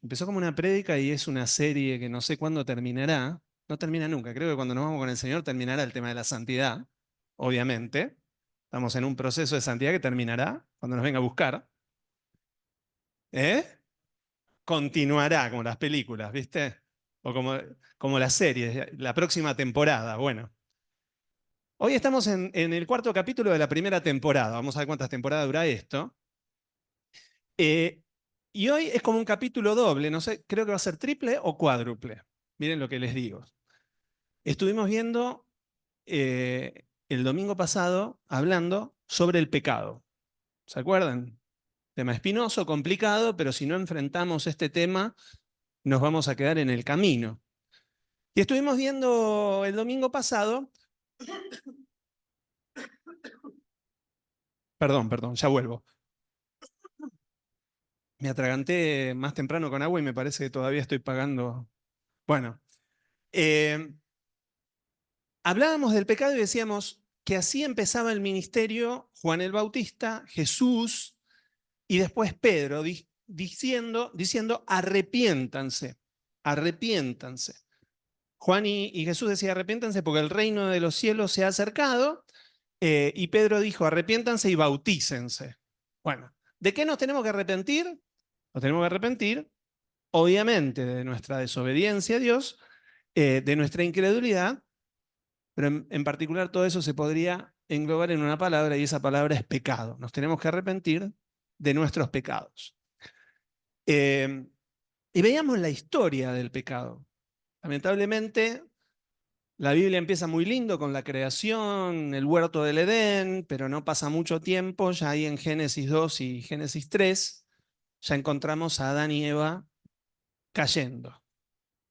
Empezó como una prédica y es una serie que no sé cuándo terminará. No termina nunca. Creo que cuando nos vamos con el Señor terminará el tema de la santidad, obviamente. Estamos en un proceso de santidad que terminará cuando nos venga a buscar. ¿Eh? Continuará, como las películas, ¿viste? O como las series, la próxima temporada. Bueno, hoy estamos en el cuarto capítulo de la primera temporada. Vamos a ver cuántas temporadas dura esto. Eh, y hoy es como un capítulo doble, no sé, creo que va a ser triple o cuádruple. Miren lo que les digo. Estuvimos viendo el domingo pasado hablando sobre el pecado. ¿Se acuerdan? Tema espinoso, complicado, pero si no enfrentamos este tema, nos vamos a quedar en el camino. Y estuvimos viendo el domingo pasado, perdón, ya vuelvo. Me atraganté más temprano con agua y me parece que todavía estoy pagando. Bueno, eh, hablábamos del pecado y decíamos que así empezaba el ministerio Juan el Bautista, Jesús y después Pedro diciendo arrepiéntanse, arrepiéntanse. Juan y Jesús decían arrepiéntanse porque el reino de los cielos se ha acercado y Pedro dijo arrepiéntanse y bautícense. Bueno, ¿de qué nos tenemos que arrepentir? Nos tenemos que arrepentir, obviamente, de nuestra desobediencia a Dios, de nuestra incredulidad, pero en particular todo eso se podría englobar en una palabra y esa palabra es pecado. Nos tenemos que arrepentir de nuestros pecados. Eh, y veíamos la historia del pecado. Lamentablemente, la Biblia empieza muy lindo con la creación, el huerto del Edén, pero no pasa mucho tiempo, ya ahí en Génesis 2 y Génesis 3, ya encontramos a Adán y Eva cayendo.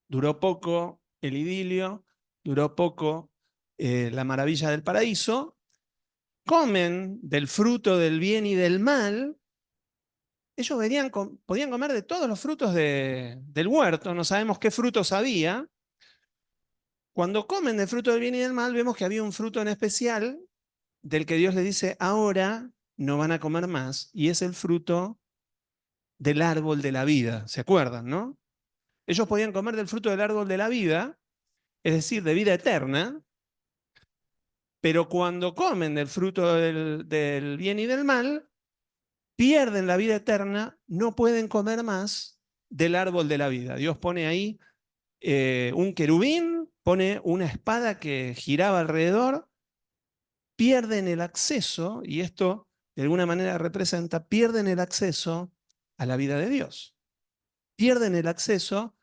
Duró poco el idilio, duró poco la maravilla del paraíso, comen del fruto del bien y del mal. Ellos podían comer de todos los frutos del huerto, no sabemos qué frutos había. Cuando comen del fruto del bien y del mal, vemos que había un fruto en especial del que Dios les dice, ahora no van a comer más, y es el fruto del árbol de la vida. ¿Se acuerdan, no? Ellos podían comer del fruto del árbol de la vida, es decir, de vida eterna, pero cuando comen del fruto del bien y del mal, pierden la vida eterna, no pueden comer más del árbol de la vida. Dios pone ahí un querubín, pone una espada que giraba alrededor, pierden el acceso, y esto de alguna manera representa, pierden el acceso a la vida de Dios. Pierden el acceso,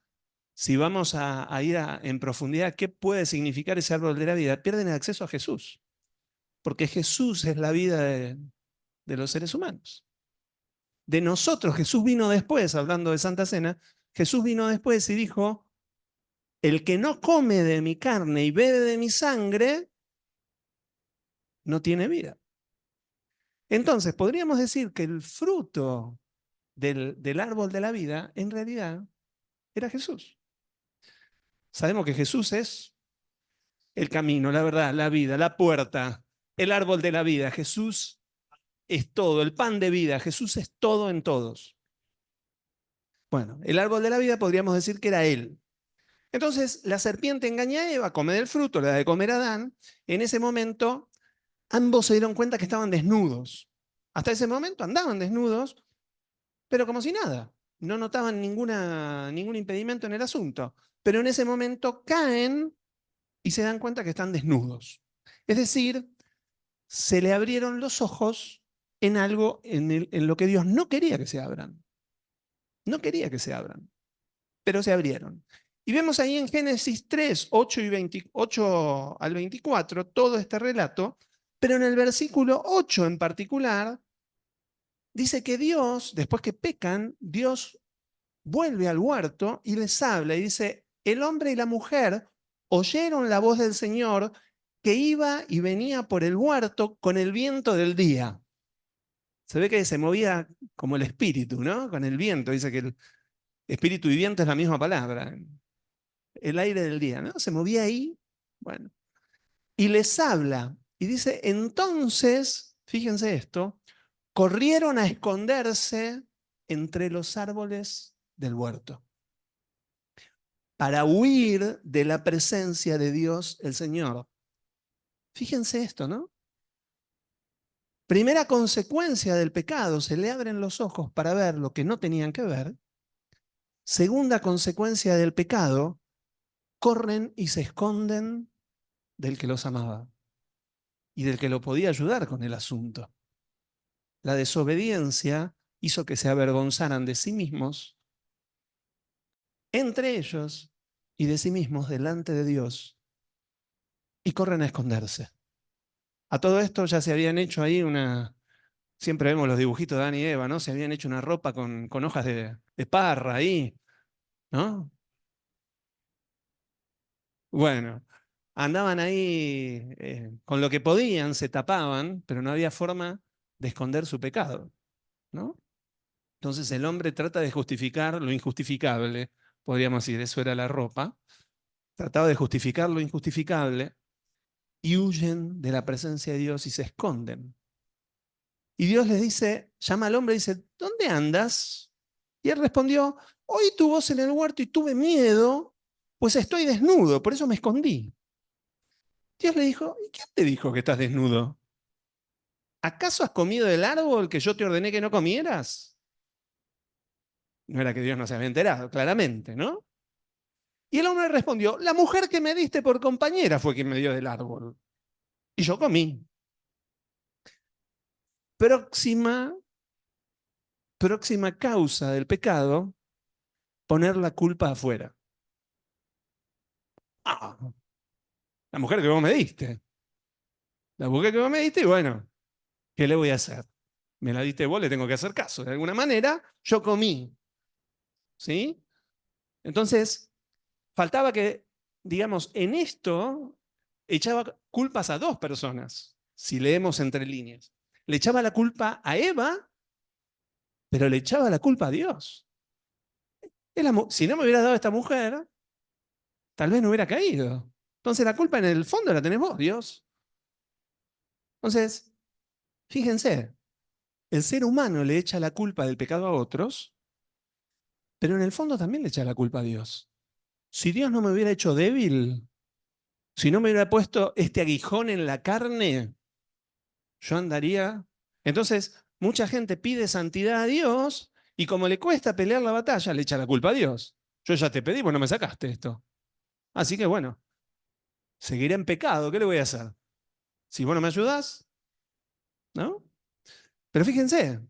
si vamos a ir en profundidad, ¿qué puede significar ese árbol de la vida? Pierden el acceso a Jesús, porque Jesús es la vida de los seres humanos. De nosotros, Jesús vino después, hablando de Santa Cena, Jesús vino después y dijo, el que no come de mi carne y bebe de mi sangre, no tiene vida. Entonces, podríamos decir que el fruto del árbol de la vida, en realidad, era Jesús. Sabemos que Jesús es el camino, la verdad, la vida, la puerta, el árbol de la vida. Jesús es todo, el pan de vida. Jesús es todo en todos. Bueno, el árbol de la vida podríamos decir que era Él. Entonces, la serpiente engaña a Eva, come del fruto, le da de comer a Adán. En ese momento, ambos se dieron cuenta que estaban desnudos. Hasta ese momento andaban desnudos, pero como si nada. No notaban ningún impedimento en el asunto. Pero en ese momento caen y se dan cuenta que están desnudos. Es decir, se le abrieron los ojos en algo en lo que Dios no quería que se abran. No quería que se abran, pero se abrieron. Y vemos ahí en Génesis 3, 8 al 24, todo este relato, pero en el versículo 8 en particular, dice que Dios, después que pecan, Dios vuelve al huerto y les habla y dice, el hombre y la mujer oyeron la voz del Señor que iba y venía por el huerto con el viento del día. Se ve que se movía como el espíritu, ¿no? Con el viento, dice que el espíritu y viento es la misma palabra. El aire del día, ¿no? Se movía ahí, bueno, y les habla. Y dice, entonces, fíjense esto, corrieron a esconderse entre los árboles del huerto, para huir de la presencia de Dios el Señor. Fíjense esto, ¿no? Primera consecuencia del pecado, se le abren los ojos para ver lo que no tenían que ver. Segunda consecuencia del pecado, corren y se esconden del que los amaba y del que lo podía ayudar con el asunto. La desobediencia hizo que se avergonzaran de sí mismos, entre ellos y de sí mismos delante de Dios, y corren a esconderse. A todo esto ya se habían hecho ahí siempre vemos los dibujitos de Adán y Eva, ¿no? Se habían hecho una ropa con hojas de parra ahí, ¿no? Bueno, andaban ahí con lo que podían, se tapaban, pero no había forma de esconder su pecado, ¿no? Entonces el hombre trata de justificar lo injustificable, podríamos decir, eso era la ropa, trataba de justificar lo injustificable y huyen de la presencia de Dios y se esconden. Y Dios les dice, llama al hombre y dice, ¿dónde andas? Y él respondió, oí tu voz en el huerto y tuve miedo, pues estoy desnudo, por eso me escondí. Dios le dijo, ¿y quién te dijo que estás desnudo? ¿Acaso has comido del árbol que yo te ordené que no comieras? No era que Dios no se había enterado, claramente, ¿no? Y el hombre respondió, la mujer que me diste por compañera fue quien me dio del árbol. Y yo comí. Próxima, próxima causa del pecado, poner la culpa afuera. Ah, la mujer que vos me diste. La mujer que vos me diste y bueno, ¿qué le voy a hacer? Me la diste vos, le tengo que hacer caso. De alguna manera, yo comí. ¿Sí? Entonces, faltaba que, digamos, en esto echaba culpas a dos personas, si leemos entre líneas. Le echaba la culpa a Eva, pero le echaba la culpa a Dios. Si no me hubiera dado esta mujer, tal vez no hubiera caído. Entonces la culpa en el fondo la tenés vos, Dios. Entonces, fíjense, el ser humano le echa la culpa del pecado a otros, pero en el fondo también le echa la culpa a Dios. Si Dios no me hubiera hecho débil, si no me hubiera puesto este aguijón en la carne, yo andaría. Entonces, mucha gente pide santidad a Dios y como le cuesta pelear la batalla, le echa la culpa a Dios. Yo ya te pedí, pues no me sacaste esto. Así que bueno, seguiré en pecado, ¿qué le voy a hacer? Si vos no me ayudás, ¿no? Pero fíjense,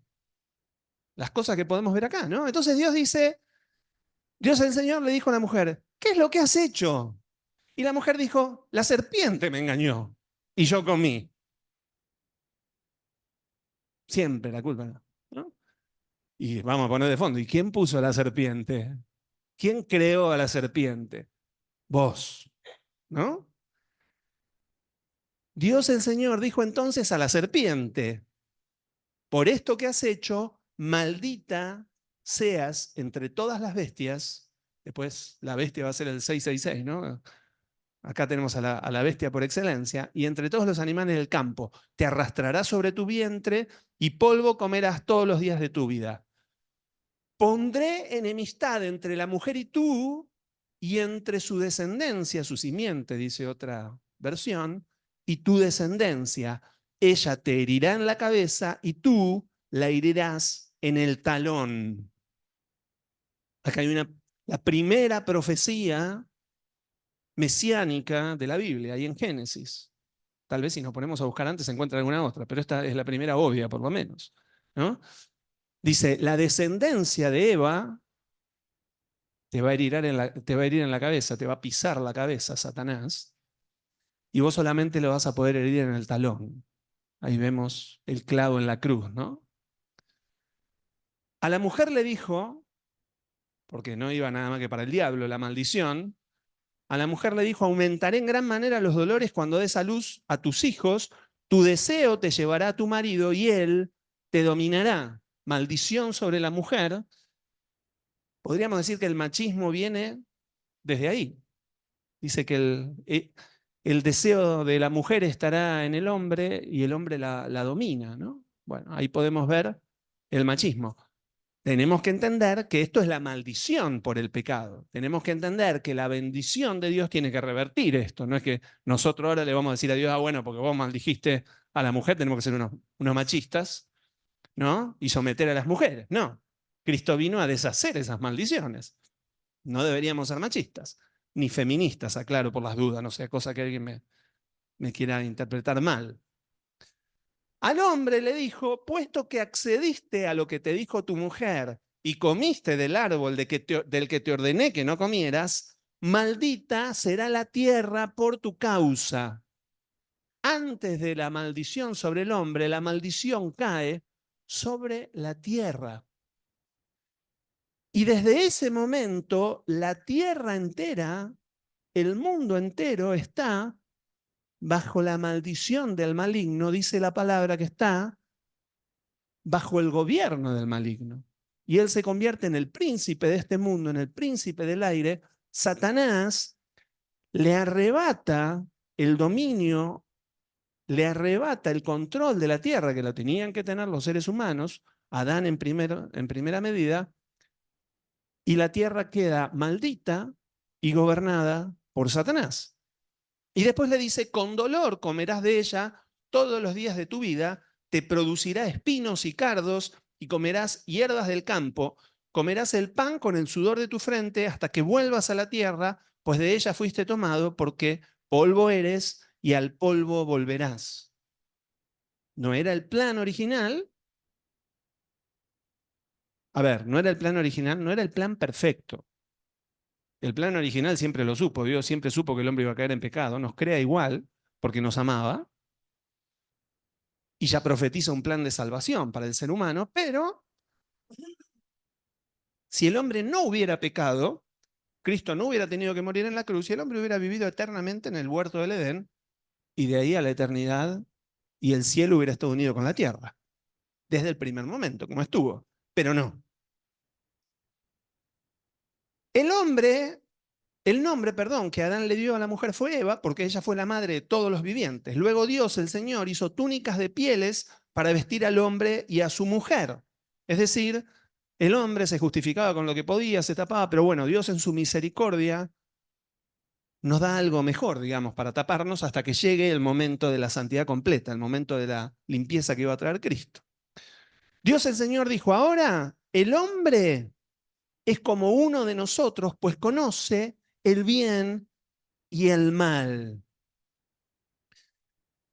las cosas que podemos ver acá, ¿no? Entonces Dios dice, Dios el Señor le dijo a la mujer, ¿qué es lo que has hecho? Y la mujer dijo, la serpiente me engañó y yo comí. Siempre la culpa, ¿no? Y vamos a poner de fondo, ¿y quién puso a la serpiente? ¿Quién creó a la serpiente? Vos, ¿no? Dios el Señor dijo entonces a la serpiente, por esto que has hecho, maldita seas entre todas las bestias. Después la bestia va a ser el 666, ¿no? Acá tenemos a la bestia por excelencia. Y entre todos los animales del campo, te arrastrarás sobre tu vientre y polvo comerás todos los días de tu vida. Pondré enemistad entre la mujer y tú, y entre su descendencia, su simiente, dice otra versión, y tu descendencia. Ella te herirá en la cabeza y tú la herirás en el talón. Acá hay la primera profecía mesiánica de la Biblia, ahí en Génesis. Tal vez si nos ponemos a buscar antes se encuentra alguna otra, pero esta es la primera obvia, por lo menos, ¿no? Dice, la descendencia de Eva te va a herir te va a herir en la cabeza, te va a pisar la cabeza, Satanás, y vos solamente lo vas a poder herir en el talón. Ahí vemos el clavo en la cruz, ¿no? A la mujer le dijo, porque no iba nada más que para el diablo, la maldición, a la mujer le dijo, aumentaré en gran manera los dolores cuando des a luz a tus hijos, tu deseo te llevará a tu marido y él te dominará. Maldición sobre la mujer. Podríamos decir que el machismo viene desde ahí. Dice que el deseo de la mujer estará en el hombre y el hombre la domina, ¿no? Bueno, ahí podemos ver el machismo. Tenemos que entender que esto es la maldición por el pecado. Tenemos que entender que la bendición de Dios tiene que revertir esto. No es que nosotros ahora le vamos a decir a Dios, ah, bueno, porque vos maldijiste a la mujer, tenemos que ser unos machistas, ¿no? Y someter a las mujeres. No. Cristo vino a deshacer esas maldiciones. No deberíamos ser machistas, ni feministas, aclaro por las dudas, no sea cosa que alguien me quiera interpretar mal. Al hombre le dijo, puesto que accediste a lo que te dijo tu mujer y comiste del árbol del que te ordené que no comieras, maldita será la tierra por tu causa. Antes de la maldición sobre el hombre, la maldición cae sobre la tierra. Y desde ese momento, la tierra entera, el mundo entero está bajo la maldición del maligno, dice la palabra que está bajo el gobierno del maligno. Y él se convierte en el príncipe de este mundo, en el príncipe del aire. Satanás le arrebata el dominio, le arrebata el control de la tierra que lo tenían que tener los seres humanos, Adán en primera medida, y la tierra queda maldita y gobernada por Satanás. Y después le dice, con dolor comerás de ella todos los días de tu vida, te producirá espinos y cardos, y comerás hierbas del campo, comerás el pan con el sudor de tu frente hasta que vuelvas a la tierra, pues de ella fuiste tomado, porque polvo eres y al polvo volverás. No era el plan original. A ver, no era el plan original, no era el plan perfecto. El plan original siempre lo supo, Dios siempre supo que el hombre iba a caer en pecado, nos crea igual, porque nos amaba, y ya profetiza un plan de salvación para el ser humano, pero si el hombre no hubiera pecado, Cristo no hubiera tenido que morir en la cruz y el hombre hubiera vivido eternamente en el huerto del Edén y de ahí a la eternidad y el cielo hubiera estado unido con la tierra, desde el primer momento, como estuvo, pero no. El hombre, el nombre, perdón, que Adán le dio a la mujer fue Eva, porque ella fue la madre de todos los vivientes. Luego Dios, el Señor, hizo túnicas de pieles para vestir al hombre y a su mujer. Es decir, el hombre se justificaba con lo que podía, se tapaba, pero bueno, Dios en su misericordia nos da algo mejor, digamos, para taparnos hasta que llegue el momento de la santidad completa, el momento de la limpieza que iba a traer Cristo. Dios el Señor dijo, ahora el hombre es como uno de nosotros, pues conoce el bien y el mal.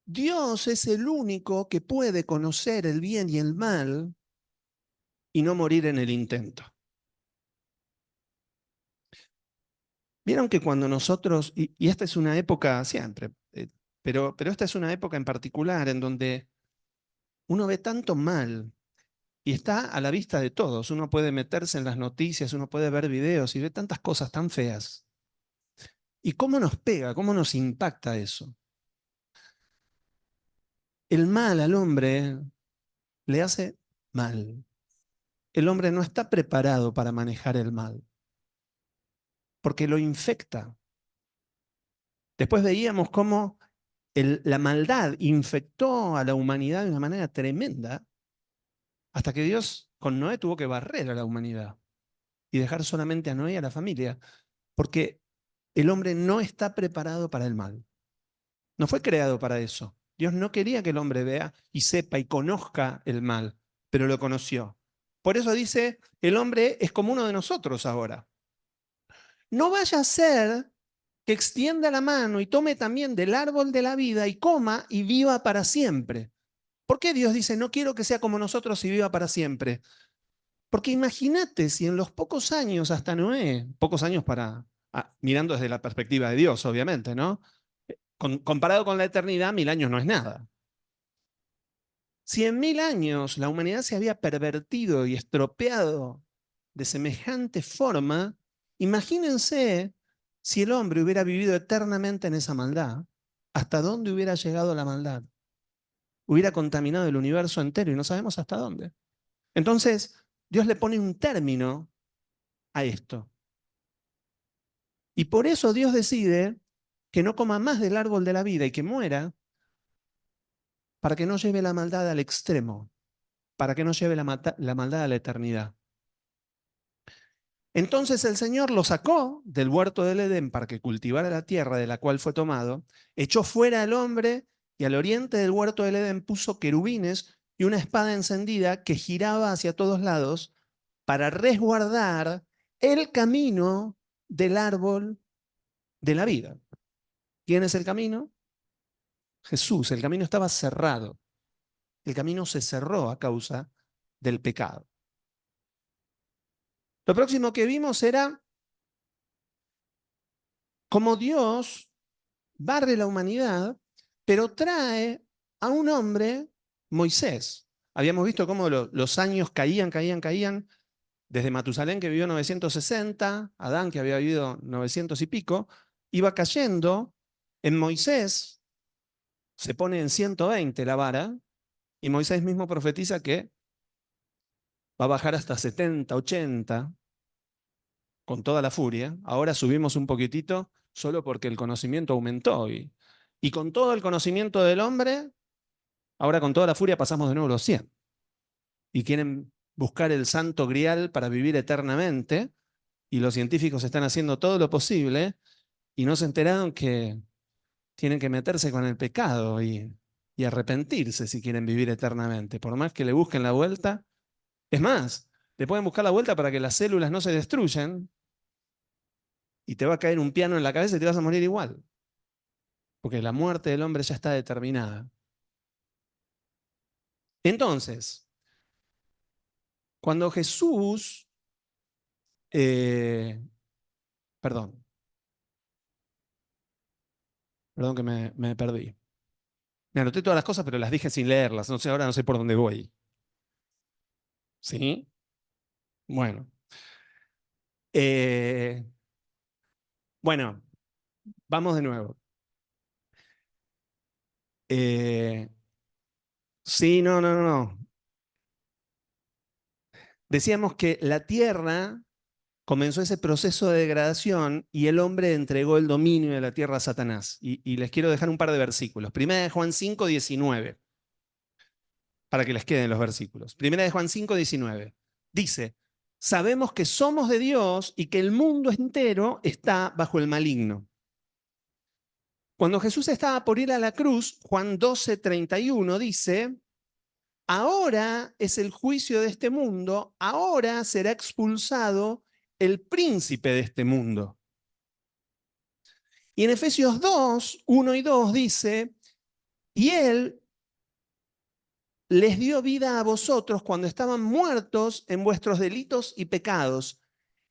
Dios es el único que puede conocer el bien y el mal y no morir en el intento. Vieron que cuando nosotros, y esta es una época siempre, pero esta es una época en particular en donde uno ve tanto mal y está a la vista de todos. Uno puede meterse en las noticias, uno puede ver videos y ve tantas cosas tan feas. ¿Y cómo nos pega, cómo nos impacta eso? El mal al hombre le hace mal. El hombre no está preparado para manejar el mal, porque lo infecta. Después veíamos cómo la maldad infectó a la humanidad de una manera tremenda, hasta que Dios con Noé tuvo que barrer a la humanidad y dejar solamente a Noé y a la familia, porque el hombre no está preparado para el mal. No fue creado para eso. Dios no quería que el hombre vea y sepa y conozca el mal, pero lo conoció. Por eso dice, el hombre es como uno de nosotros ahora. No vaya a ser que extienda la mano y tome también del árbol de la vida y coma y viva para siempre. ¿Por qué Dios dice, no quiero que sea como nosotros y viva para siempre? Porque imagínate si en los pocos años hasta Noé, pocos años mirando desde la perspectiva de Dios, obviamente, ¿no? Comparado con la eternidad, 1000 años no es nada. Si en 1000 años la humanidad se había pervertido y estropeado de semejante forma, imagínense si el hombre hubiera vivido eternamente en esa maldad, ¿hasta dónde hubiera llegado la maldad? Hubiera contaminado el universo entero y no sabemos hasta dónde. Entonces, Dios le pone un término a esto. Y por eso Dios decide que no coma más del árbol de la vida y que muera para que no lleve la maldad al extremo, para que no lleve la maldad a la eternidad. Entonces el Señor lo sacó del huerto del Edén para que cultivara la tierra de la cual fue tomado, echó fuera al hombre y al oriente del huerto del Edén puso querubines y una espada encendida que giraba hacia todos lados para resguardar el camino del árbol de la vida. ¿Quién es el camino? Jesús. El camino estaba cerrado. El camino se cerró a causa del pecado. Lo próximo que vimos era cómo Dios barre la humanidad, pero trae a un hombre, Moisés. Habíamos visto cómo los años caían, desde Matusalén, que vivió 960, Adán, que había vivido 900 y pico, iba cayendo. En Moisés se pone en 120 la vara, y Moisés mismo profetiza que va a bajar hasta 70, 80, con toda la furia. Ahora subimos un poquitito solo porque el conocimiento aumentó. Y con todo el conocimiento del hombre, ahora con toda la furia pasamos de nuevo los 100. Y quieren buscar el santo grial para vivir eternamente. Y los científicos están haciendo todo lo posible y no se enteraron que tienen que meterse con el pecado y arrepentirse si quieren vivir eternamente. Por más que le busquen la vuelta. Es más, le pueden buscar la vuelta para que las células no se destruyan y te va a caer un piano en la cabeza y te vas a morir igual. Porque la muerte del hombre ya está determinada. Entonces, cuando Jesús, eh, perdón, perdón que me perdí. Me anoté todas las cosas, pero las dije sin leerlas. No sé, ahora no sé por dónde voy. ¿Sí? Bueno. Eh, bueno, vamos de nuevo. Eh, sí, no. Decíamos que la tierra comenzó ese proceso de degradación y el hombre entregó el dominio de la tierra a Satanás. Y les quiero dejar un par de versículos. Primera de Juan 5, 19, para que les queden los versículos. Primera de Juan 5, 19. Dice, sabemos que somos de Dios y que el mundo entero está bajo el maligno. Cuando Jesús estaba por ir a la cruz, Juan 12, 31 dice, ahora es el juicio de este mundo, ahora será expulsado el príncipe de este mundo. Y en Efesios 2, 1 y 2 dice, y él les dio vida a vosotros cuando estaban muertos en vuestros delitos y pecados,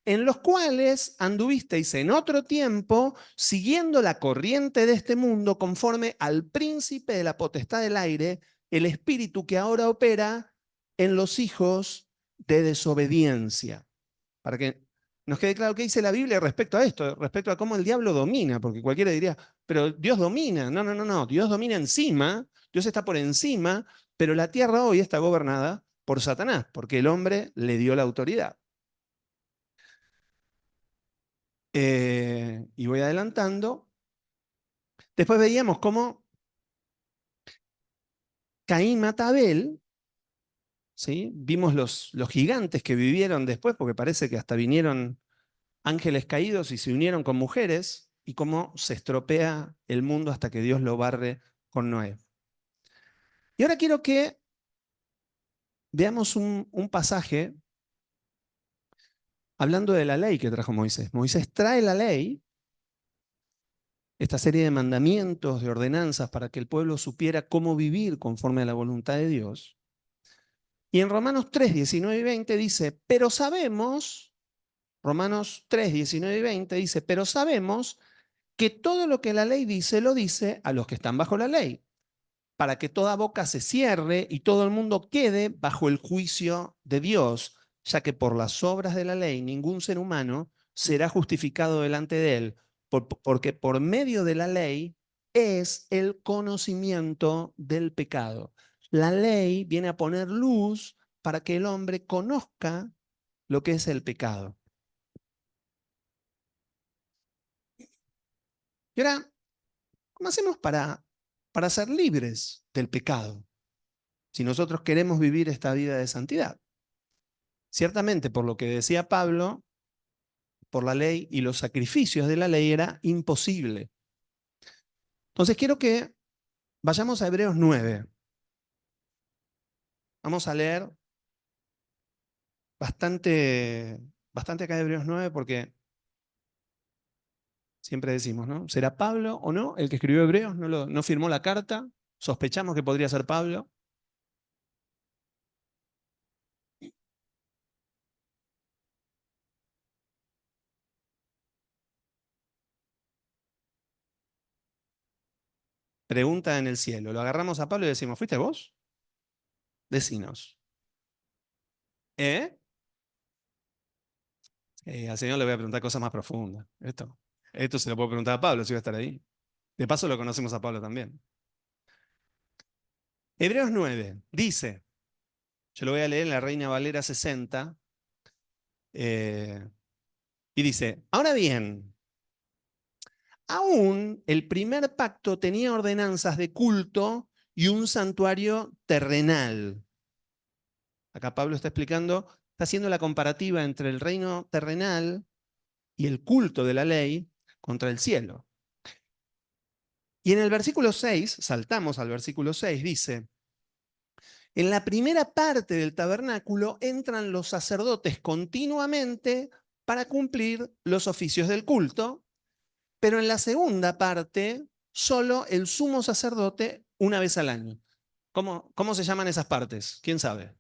en los cuales anduvisteis en otro tiempo, siguiendo la corriente de este mundo, conforme al príncipe de la potestad del aire, el espíritu que ahora opera en los hijos de desobediencia. Para que nos quede claro qué dice la Biblia respecto a esto, respecto a cómo el diablo domina, porque cualquiera diría, pero Dios domina. No, Dios domina encima, Dios está por encima, pero la tierra hoy está gobernada por Satanás, porque el hombre le dio la autoridad. Y voy adelantando. Después veíamos cómo Caín mata a Abel, ¿sí? Vimos los gigantes que vivieron después, porque parece que hasta vinieron ángeles caídos y se unieron con mujeres, y cómo se estropea el mundo hasta que Dios lo barre con Noé. Y ahora quiero que veamos un pasaje hablando de la ley que trajo Moisés. Moisés trae la ley, esta serie de mandamientos, de ordenanzas para que el pueblo supiera cómo vivir conforme a la voluntad de Dios. Y en Romanos 3, 19 y 20 dice, pero sabemos, Romanos 3, 19 y 20 dice, pero sabemos que todo lo que la ley dice, lo dice a los que están bajo la ley, para que toda boca se cierre y todo el mundo quede bajo el juicio de Dios, ya que por las obras de la ley ningún ser humano será justificado delante de él, porque por medio de la ley es el conocimiento del pecado. La ley viene a poner luz para que el hombre conozca lo que es el pecado. Y ahora, ¿cómo hacemos para ser libres del pecado? Si nosotros queremos vivir esta vida de santidad. Ciertamente, por lo que decía Pablo, por la ley y los sacrificios de la ley era imposible. Entonces quiero que vayamos a Hebreos 9. Vamos a leer bastante acá de Hebreos 9 porque siempre decimos, ¿no? ¿Será Pablo o no el que escribió Hebreos? No firmó la carta. Sospechamos que podría ser Pablo. Pregunta en el cielo. Lo agarramos a Pablo y decimos, ¿fuiste vos? Decinos. ¿Eh? Al Señor le voy a preguntar cosas más profundas. Esto se lo puedo preguntar a Pablo si va a estar ahí. De paso lo conocemos a Pablo también. Hebreos 9 dice, yo lo voy a leer en la Reina Valera 60, y dice, ahora bien, aún el primer pacto tenía ordenanzas de culto y un santuario terrenal. Acá Pablo está explicando, está haciendo la comparativa entre el reino terrenal y el culto de la ley contra el cielo. Y en el versículo 6, saltamos al versículo 6, dice, en la primera parte del tabernáculo entran los sacerdotes continuamente para cumplir los oficios del culto, pero en la segunda parte solo el sumo sacerdote una vez al año. ¿Cómo se llaman esas partes? ¿Quién sabe?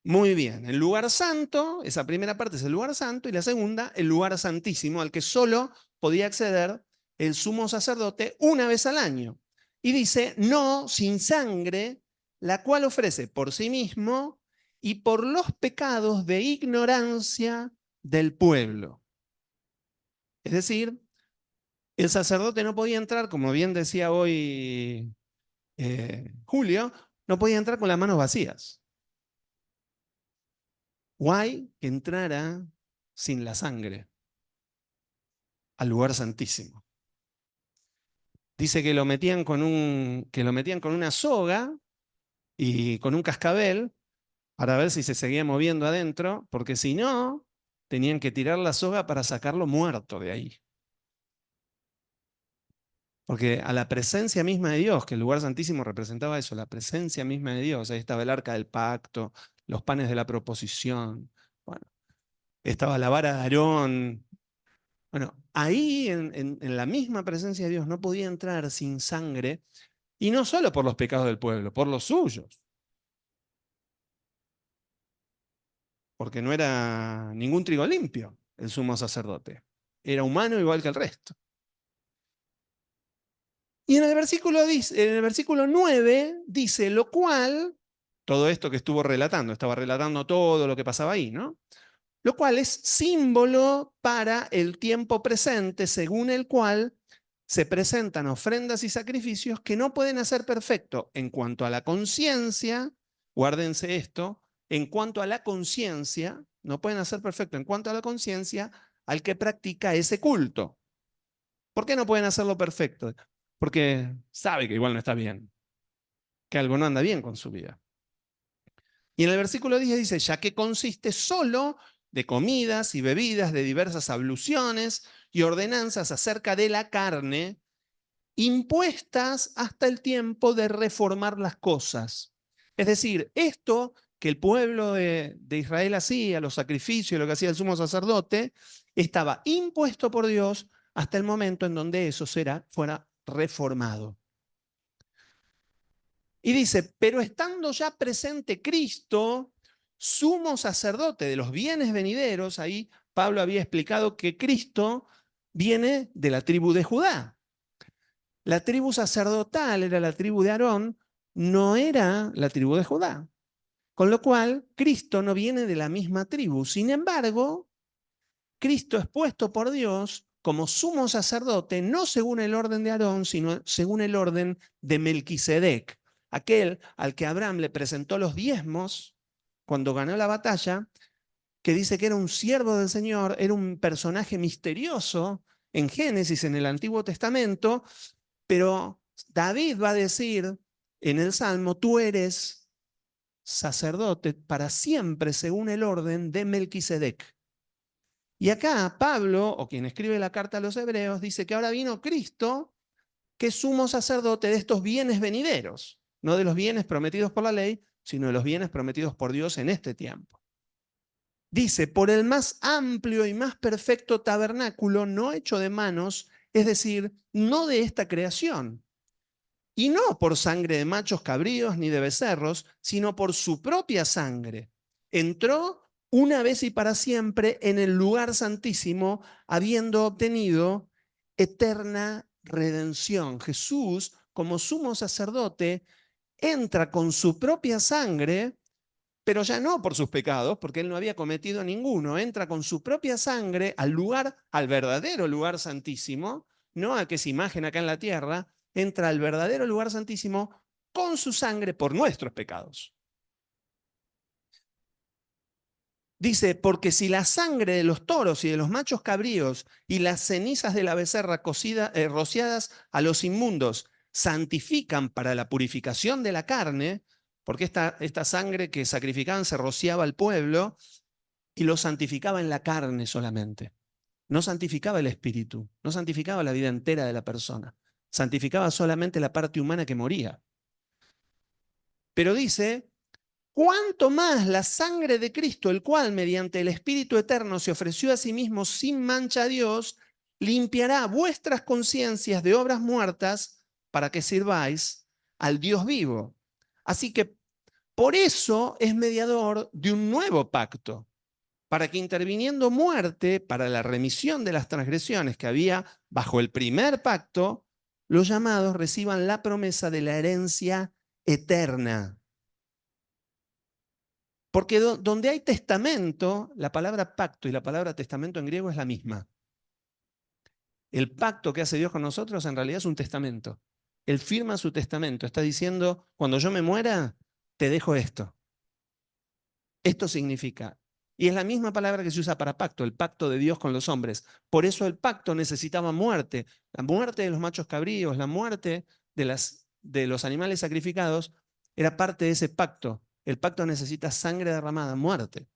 Muy bien, el lugar santo, esa primera parte es el lugar santo, y la segunda, el lugar santísimo, al que solo podía acceder el sumo sacerdote una vez al año. Y dice, no sin sangre, la cual ofrece por sí mismo y por los pecados de ignorancia del pueblo. Es decir, el sacerdote no podía entrar, como bien decía hoy Julio, no podía entrar con las manos vacías. Guay que entrara sin la sangre al lugar santísimo. Dice que lo metían con una soga y con un cascabel para ver si se seguía moviendo adentro, porque si no, tenían que tirar la soga para sacarlo muerto de ahí. Porque a la presencia misma de Dios, que el lugar santísimo representaba eso, la presencia misma de Dios, ahí estaba el arca del pacto, los panes de la proposición, bueno, estaba la vara de Aarón. Bueno, ahí en la misma presencia de Dios no podía entrar sin sangre, y no solo por los pecados del pueblo, por los suyos, porque no era ningún trigo limpio el sumo sacerdote, era humano igual que el resto. Y en en el versículo 9 dice, lo cual, todo esto que estuvo relatando, estaba relatando todo lo que pasaba ahí, ¿no? Lo cual es símbolo para el tiempo presente, según el cual se presentan ofrendas y sacrificios que no pueden hacer perfecto en cuanto a la conciencia, guárdense esto, en cuanto a la conciencia, no pueden hacer perfecto en cuanto a la conciencia al que practica ese culto. ¿Por qué no pueden hacerlo perfecto? Porque sabe que igual no está bien, que algo no anda bien con su vida. Y en el versículo 10 dice, ya que consiste solo de comidas y bebidas, de diversas abluciones y ordenanzas acerca de la carne, impuestas hasta el tiempo de reformar las cosas. Es decir, esto que el pueblo de Israel hacía, los sacrificios, lo que hacía el sumo sacerdote, estaba impuesto por Dios hasta el momento en donde eso fuera reformado. Y dice, pero estando ya presente Cristo, sumo sacerdote de los bienes venideros, ahí Pablo había explicado que Cristo viene de la tribu de Judá. La tribu sacerdotal era la tribu de Aarón, no era la tribu de Judá. Con lo cual, Cristo no viene de la misma tribu. Sin embargo, Cristo es puesto por Dios como sumo sacerdote, no según el orden de Aarón, sino según el orden de Melquisedec, aquel al que Abraham le presentó los diezmos cuando ganó la batalla, que dice que era un siervo del Señor, era un personaje misterioso en Génesis, en el Antiguo Testamento, pero David va a decir en el Salmo, tú eres sacerdote para siempre según el orden de Melquisedec. Y acá Pablo, o quien escribe la carta a los hebreos, dice que ahora vino Cristo, que es sumo sacerdote de estos bienes venideros, no de los bienes prometidos por la ley, sino de los bienes prometidos por Dios en este tiempo. Dice, por el más amplio y más perfecto tabernáculo, no hecho de manos, es decir, no de esta creación, y no por sangre de machos cabríos ni de becerros, sino por su propia sangre. Entró una vez y para siempre en el lugar santísimo, habiendo obtenido eterna redención. Jesús, como sumo sacerdote, entra con su propia sangre, pero ya no por sus pecados, porque él no había cometido ninguno. Entra con su propia sangre al lugar, al verdadero lugar santísimo, no a que es imagen acá en la tierra, entra al verdadero lugar santísimo con su sangre por nuestros pecados. Dice, porque si la sangre de los toros y de los machos cabríos y las cenizas de la becerra rociadas a los inmundos santifican para la purificación de la carne, porque esta sangre que sacrificaban se rociaba al pueblo y lo santificaba en la carne solamente. No santificaba el espíritu, no santificaba la vida entera de la persona, santificaba solamente la parte humana que moría. Pero dice, cuánto más la sangre de Cristo, el cual mediante el Espíritu Eterno se ofreció a sí mismo sin mancha a Dios, limpiará vuestras conciencias de obras muertas para que sirváis al Dios vivo. Así que por eso es mediador de un nuevo pacto, para que interviniendo muerte para la remisión de las transgresiones que había bajo el primer pacto, los llamados reciban la promesa de la herencia eterna. Porque donde hay testamento, la palabra pacto y la palabra testamento en griego es la misma. El pacto que hace Dios con nosotros en realidad es un testamento. Él firma su testamento, está diciendo, cuando yo me muera, te dejo esto. Esto significa, y es la misma palabra que se usa para pacto, el pacto de Dios con los hombres. Por eso el pacto necesitaba muerte. La muerte de los machos cabríos, la muerte de los animales sacrificados, era parte de ese pacto. El pacto necesita sangre derramada, muerte.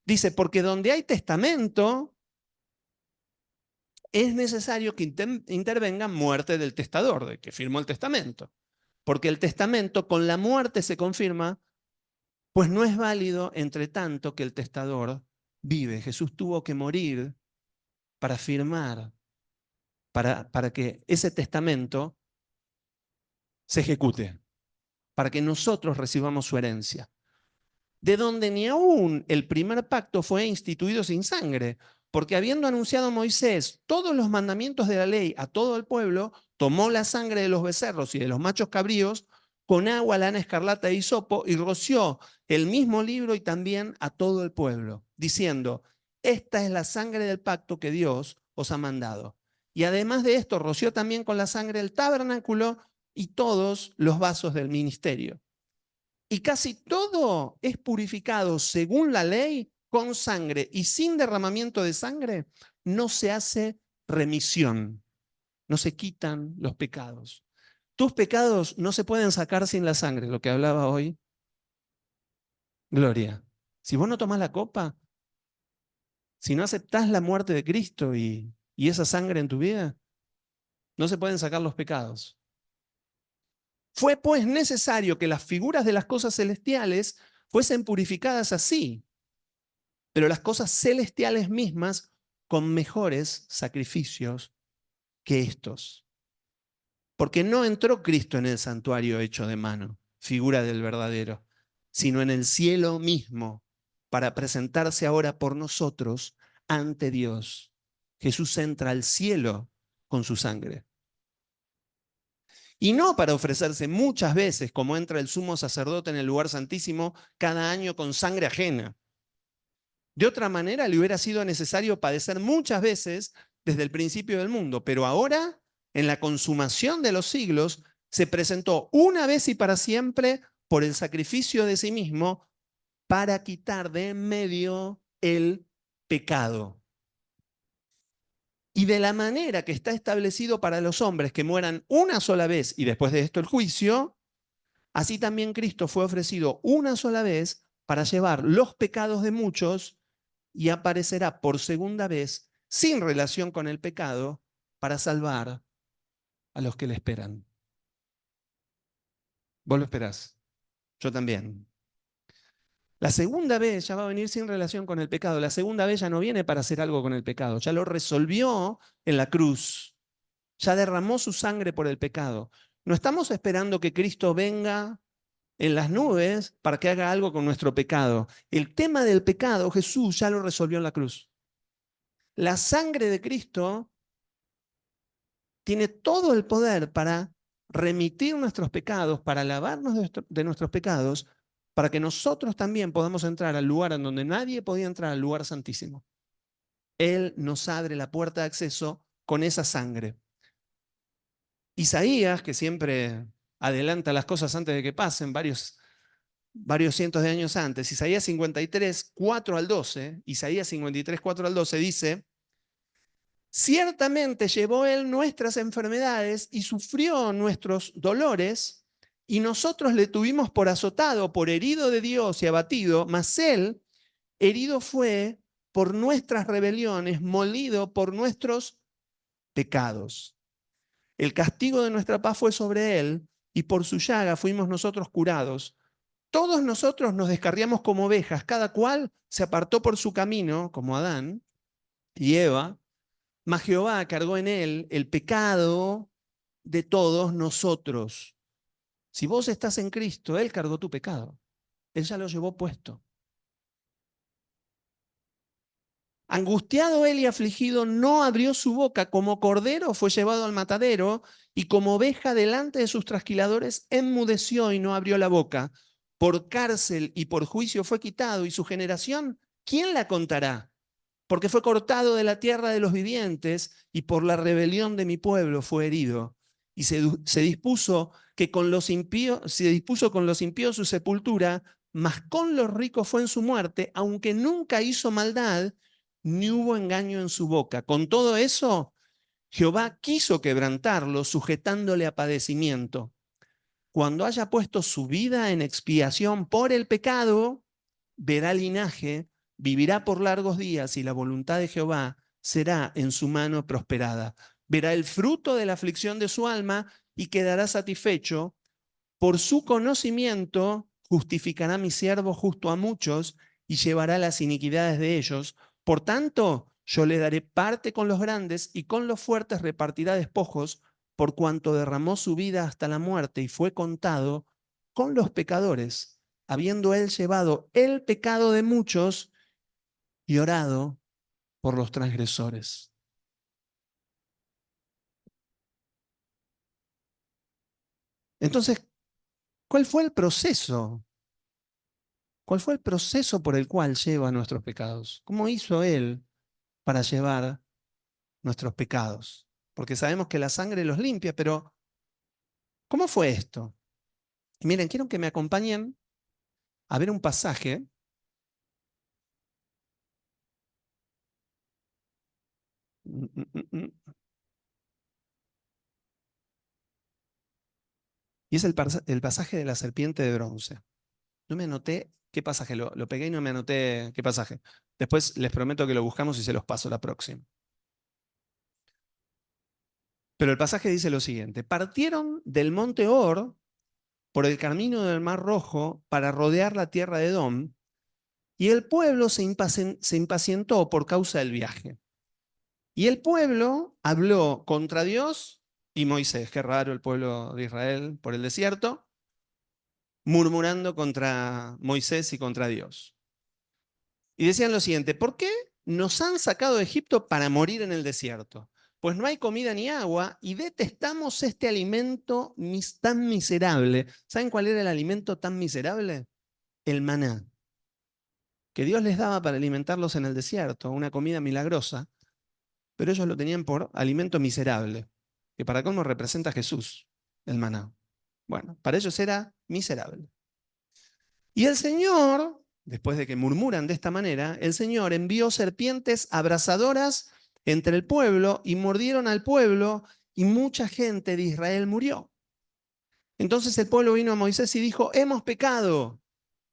Dice, porque donde hay testamento, es necesario que intervenga muerte del testador, de que firmó el testamento. Porque el testamento con la muerte se confirma, pues no es válido entre tanto que el testador vive. Jesús tuvo que morir para firmar, para que ese testamento se ejecute, para que nosotros recibamos su herencia. De donde ni aún el primer pacto fue instituido sin sangre, porque habiendo anunciado Moisés todos los mandamientos de la ley a todo el pueblo, tomó la sangre de los becerros y de los machos cabríos con agua, lana escarlata e hisopo y roció el mismo libro y también a todo el pueblo, diciendo, esta es la sangre del pacto que Dios os ha mandado. Y además de esto, roció también con la sangre el tabernáculo y todos los vasos del ministerio. Y casi todo es purificado según la ley con sangre, y sin derramamiento de sangre no se hace remisión, no se quitan los pecados. Tus pecados no se pueden sacar sin la sangre, lo que hablaba hoy Gloria. Si vos no tomás la copa, si no aceptás la muerte de Cristo y esa sangre en tu vida, no se pueden sacar los pecados. Fue pues necesario que las figuras de las cosas celestiales fuesen purificadas así, pero las cosas celestiales mismas con mejores sacrificios que estos. Porque no entró Cristo en el santuario hecho de mano, figura del verdadero, sino en el cielo mismo, para presentarse ahora por nosotros ante Dios. Jesús entra al cielo con su sangre. Y no para ofrecerse muchas veces, como entra el sumo sacerdote en el lugar santísimo cada año con sangre ajena. De otra manera, le hubiera sido necesario padecer muchas veces desde el principio del mundo, pero ahora, en la consumación de los siglos, se presentó una vez y para siempre por el sacrificio de sí mismo para quitar de en medio el pecado. Y de la manera que está establecido para los hombres que mueran una sola vez y después de esto el juicio, así también Cristo fue ofrecido una sola vez para llevar los pecados de muchos y aparecerá por segunda vez sin relación con el pecado para salvar a los que le esperan. ¿Vos lo esperás? Yo también. La segunda vez ya va a venir sin relación con el pecado. La segunda vez ya no viene para hacer algo con el pecado. Ya lo resolvió en la cruz. Ya derramó su sangre por el pecado. No estamos esperando que Cristo venga en las nubes para que haga algo con nuestro pecado. El tema del pecado, Jesús ya lo resolvió en la cruz. La sangre de Cristo tiene todo el poder para remitir nuestros pecados, para lavarnos de nuestros pecados, para que nosotros también podamos entrar al lugar en donde nadie podía entrar, al lugar santísimo. Él nos abre la puerta de acceso con esa sangre. Isaías, que siempre adelanta las cosas antes de que pasen, varios cientos de años antes, Isaías 53, 4 al 12, Isaías 53, 4 al 12 dice: ciertamente llevó él nuestras enfermedades y sufrió nuestros dolores, y nosotros le tuvimos por azotado, por herido de Dios y abatido, mas él herido fue por nuestras rebeliones, molido por nuestros pecados. El castigo de nuestra paz fue sobre él, y por su llaga fuimos nosotros curados. Todos nosotros nos descarriamos como ovejas, cada cual se apartó por su camino, como Adán y Eva, mas Jehová cargó en él el pecado de todos nosotros. Si vos estás en Cristo, Él cargó tu pecado. Él ya lo llevó puesto. Angustiado él y afligido, no abrió su boca. Como cordero fue llevado al matadero, y como oveja delante de sus trasquiladores enmudeció y no abrió la boca. Por cárcel y por juicio fue quitado, y su generación, ¿quién la contará? Porque fue cortado de la tierra de los vivientes, y por la rebelión de mi pueblo fue herido. Y se dispuso con los impíos su sepultura, mas con los ricos fue en su muerte, aunque nunca hizo maldad, ni hubo engaño en su boca. Con todo eso, Jehová quiso quebrantarlo, sujetándole a padecimiento. Cuando haya puesto su vida en expiación por el pecado, verá linaje, vivirá por largos días, y la voluntad de Jehová será en su mano prosperada. Verá el fruto de la aflicción de su alma y quedará satisfecho. Por su conocimiento justificará mi siervo justo a muchos y llevará las iniquidades de ellos. Por tanto, yo le daré parte con los grandes, y con los fuertes repartirá despojos, por cuanto derramó su vida hasta la muerte y fue contado con los pecadores, habiendo él llevado el pecado de muchos y orado por los transgresores. Entonces, ¿cuál fue el proceso? ¿Cuál fue el proceso por el cual lleva nuestros pecados? ¿Cómo hizo él para llevar nuestros pecados? Porque sabemos que la sangre los limpia, pero ¿cómo fue esto? Y miren, quiero que me acompañen a ver un pasaje. Y es el pasaje de la serpiente de bronce. No me anoté qué pasaje, lo pegué y no me anoté qué pasaje. Después les prometo que lo buscamos y se los paso la próxima. Pero el pasaje dice lo siguiente: partieron del monte Hor por el camino del Mar Rojo para rodear la tierra de Edom, y el pueblo se impacientó por causa del viaje. Y el pueblo habló contra Dios y Moisés, qué raro el pueblo de Israel por el desierto, murmurando contra Moisés y contra Dios. Y decían lo siguiente: ¿por qué nos han sacado de Egipto para morir en el desierto? Pues no hay comida ni agua y detestamos este alimento tan miserable. ¿Saben cuál era el alimento tan miserable? El maná, que Dios les daba para alimentarlos en el desierto, una comida milagrosa, pero ellos lo tenían por alimento miserable, que para colmo representa a Jesús, el maná. Bueno, para ellos era miserable. Y el Señor, después de que murmuran de esta manera, el Señor envió serpientes abrasadoras entre el pueblo y mordieron al pueblo, y mucha gente de Israel murió. Entonces el pueblo vino a Moisés y dijo: hemos pecado,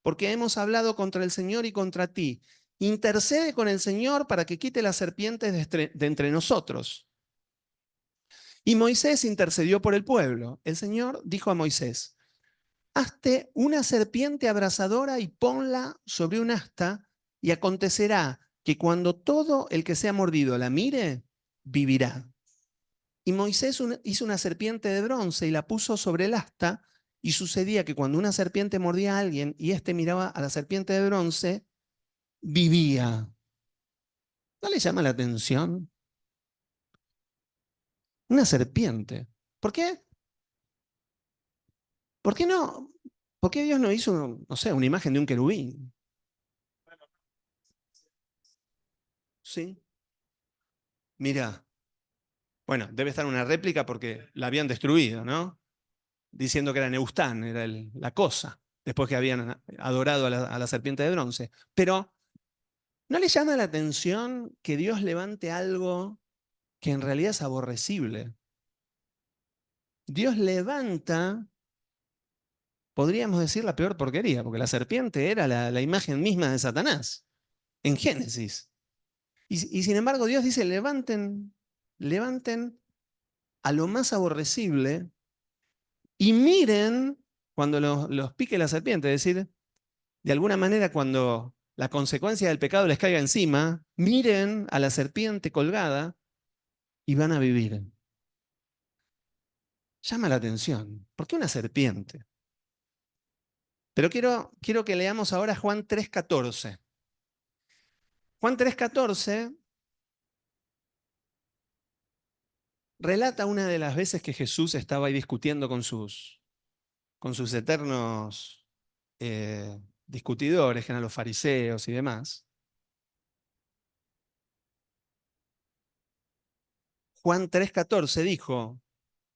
porque hemos hablado contra el Señor y contra ti. intercede con el Señor para que quite las serpientes de entre nosotros. Y Moisés intercedió por el pueblo. El Señor dijo a Moisés, hazte una serpiente abrasadora y ponla sobre un asta, y acontecerá que cuando todo el que sea mordido la mire, vivirá. Y Moisés hizo una serpiente de bronce y la puso sobre el asta, y sucedía que cuando una serpiente mordía a alguien y éste miraba a la serpiente de bronce, vivía. ¿No le llama la atención? Una serpiente. ¿Por qué? ¿Por qué no? ¿Por qué Dios no hizo, no sé, una imagen de un querubín? Sí. Mira, bueno, debe estar una réplica porque la habían destruido, ¿no? Diciendo que era Neustán, era la cosa, después que habían adorado a la serpiente de bronce. Pero, ¿no le llama la atención que Dios levante algo que en realidad es aborrecible? Dios levanta, podríamos decir, la peor porquería, porque la serpiente era la imagen misma de Satanás, en Génesis. Y sin embargo Dios dice, levanten a lo más aborrecible y miren cuando los pique la serpiente, es decir, de alguna manera cuando la consecuencia del pecado les caiga encima, miren a la serpiente colgada y van a vivir. Llama la atención. ¿Por qué una serpiente? Pero quiero que leamos ahora Juan 3:14. Juan 3:14 relata una de las veces que Jesús estaba ahí discutiendo con sus eternos discutidores, que eran los fariseos y demás. Juan 3:14 dijo,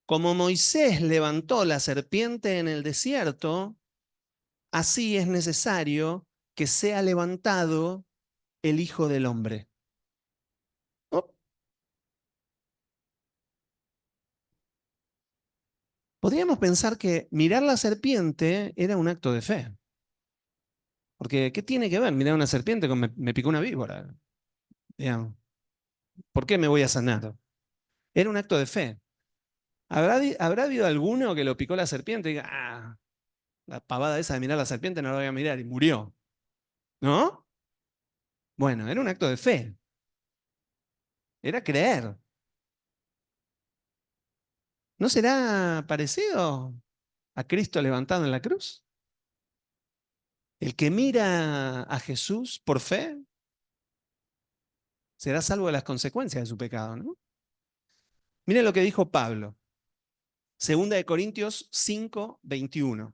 como Moisés levantó la serpiente en el desierto, así es necesario que sea levantado el Hijo del Hombre. Oh, podríamos pensar que mirar la serpiente era un acto de fe. Porque, ¿qué tiene que ver mirar una serpiente con me picó una víbora? Digamos, ¿por qué me voy a sanar? Era un acto de fe. ¿Habrá habido alguno que lo picó la serpiente y diga, la pavada esa de mirar la serpiente no la voy a mirar y murió? ¿No? Bueno, era un acto de fe. Era creer. ¿No será parecido a Cristo levantado en la cruz? El que mira a Jesús por fe será salvo de las consecuencias de su pecado, ¿no? Miren lo que dijo Pablo, 2 Corintios 5:21,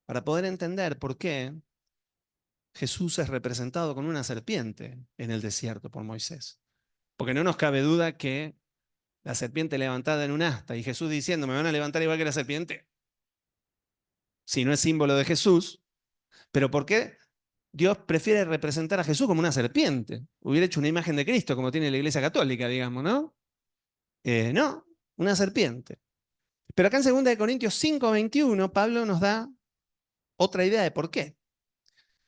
para poder entender por qué Jesús es representado con una serpiente en el desierto por Moisés. Porque no nos cabe duda que la serpiente levantada en un asta y Jesús diciendo, ¿me van a levantar igual que la serpiente? Si no es símbolo de Jesús, pero ¿por qué Dios prefiere representar a Jesús como una serpiente? Hubiera hecho una imagen de Cristo como tiene la Iglesia Católica, digamos, ¿no? No, una serpiente. Pero acá en 2 Corintios 5:21, Pablo nos da otra idea de por qué.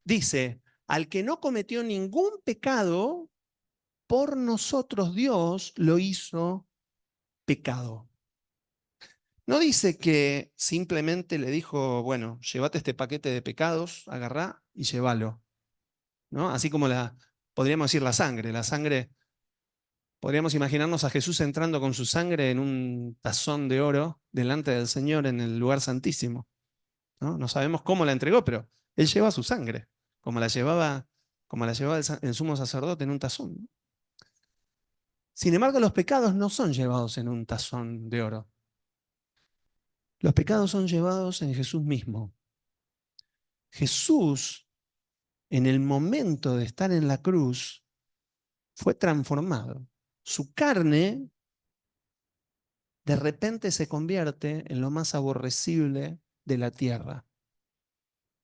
Dice, al que no cometió ningún pecado, por nosotros Dios lo hizo pecado. No dice que simplemente le dijo, bueno, llévate este paquete de pecados, agarrá y llévalo, ¿no? Así como podríamos decir la sangre. La sangre, podríamos imaginarnos a Jesús entrando con su sangre en un tazón de oro delante del Señor en el lugar santísimo, ¿no? No sabemos cómo la entregó, pero él lleva su sangre, como la llevaba el sumo sacerdote en un tazón, ¿no? Sin embargo, los pecados no son llevados en un tazón de oro. Los pecados son llevados en Jesús mismo. Jesús, en el momento de estar en la cruz, fue transformado. Su carne de repente se convierte en lo más aborrecible de la tierra.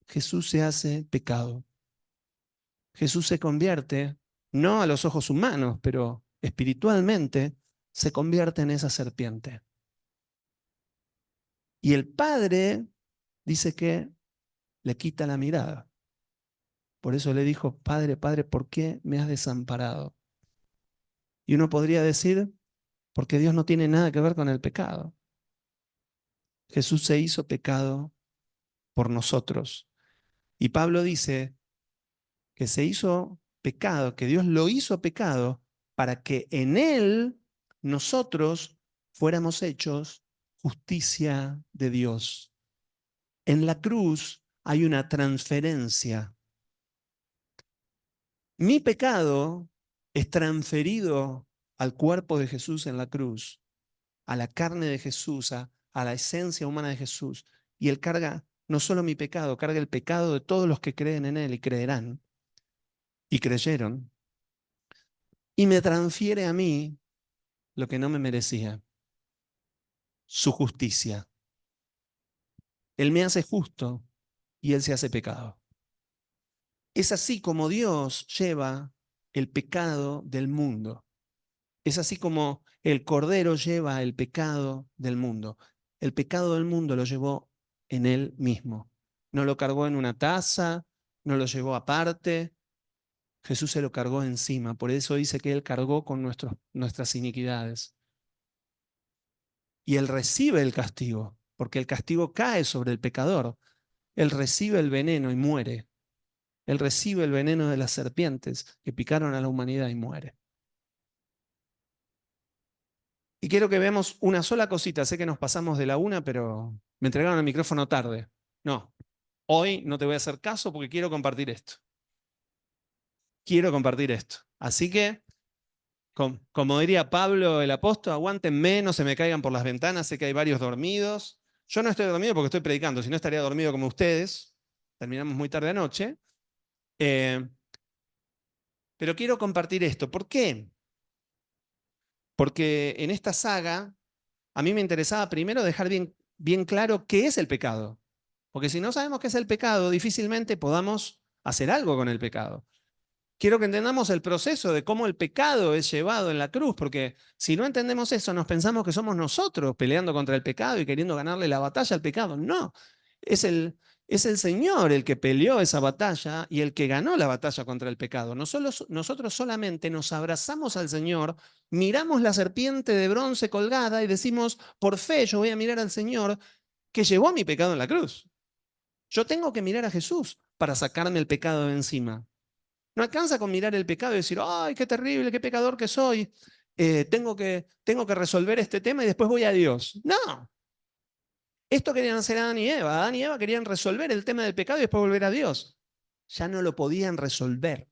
Jesús se hace pecado. Jesús se convierte, no a los ojos humanos, pero espiritualmente, se convierte en esa serpiente. Y el Padre dice que le quita la mirada. Por eso le dijo, Padre, Padre, ¿por qué me has desamparado? Y uno podría decir, porque Dios no tiene nada que ver con el pecado. Jesús se hizo pecado por nosotros. Y Pablo dice que se hizo pecado, que Dios lo hizo pecado para que en él nosotros fuéramos hechos justicia de Dios. En la cruz hay una transferencia. Mi pecado es transferido al cuerpo de Jesús en la cruz, a la carne de Jesús, a la esencia humana de Jesús. Y Él carga no solo mi pecado, carga el pecado de todos los que creen en Él y creerán y creyeron. Y me transfiere a mí lo que no me merecía, su justicia. Él me hace justo y Él se hace pecado. Es así como Dios lleva el pecado del mundo. Es así como el Cordero lleva el pecado del mundo. El pecado del mundo lo llevó en Él mismo. No lo cargó en una taza, no lo llevó aparte. Jesús se lo cargó encima. Por eso dice que Él cargó con nuestras iniquidades. Y Él recibe el castigo, porque el castigo cae sobre el pecador. Él recibe el veneno y muere. Él recibe el veneno de las serpientes que picaron a la humanidad y muere. Y quiero que veamos una sola cosita. Sé que nos pasamos de la una, pero me entregaron el micrófono tarde. No, hoy no te voy a hacer caso porque quiero compartir esto. Quiero compartir esto. Así que, como diría Pablo el apóstol, aguántenme, no se me caigan por las ventanas. Sé que hay varios dormidos. Yo no estoy dormido porque estoy predicando, si no estaría dormido como ustedes. Terminamos muy tarde anoche. Pero quiero compartir esto. ¿Por qué? Porque en esta saga a mí me interesaba primero dejar bien claro qué es el pecado. Porque si no sabemos qué es el pecado, difícilmente podamos hacer algo con el pecado. Quiero que entendamos el proceso de cómo el pecado es llevado en la cruz, porque si no entendemos eso, nos pensamos que somos nosotros peleando contra el pecado y queriendo ganarle la batalla al pecado. No, es el Señor el que peleó esa batalla y el que ganó la batalla contra el pecado. Nosotros solamente nos abrazamos al Señor, miramos la serpiente de bronce colgada y decimos, por fe yo voy a mirar al Señor que llevó mi pecado en la cruz. Yo tengo que mirar a Jesús para sacarme el pecado de encima. No alcanza con mirar el pecado y decir, ay, qué terrible, qué pecador que soy. Tengo que resolver este tema y después voy a Dios. No. Esto querían hacer Adán y Eva. Adán y Eva querían resolver el tema del pecado y después volver a Dios. Ya no lo podían resolver.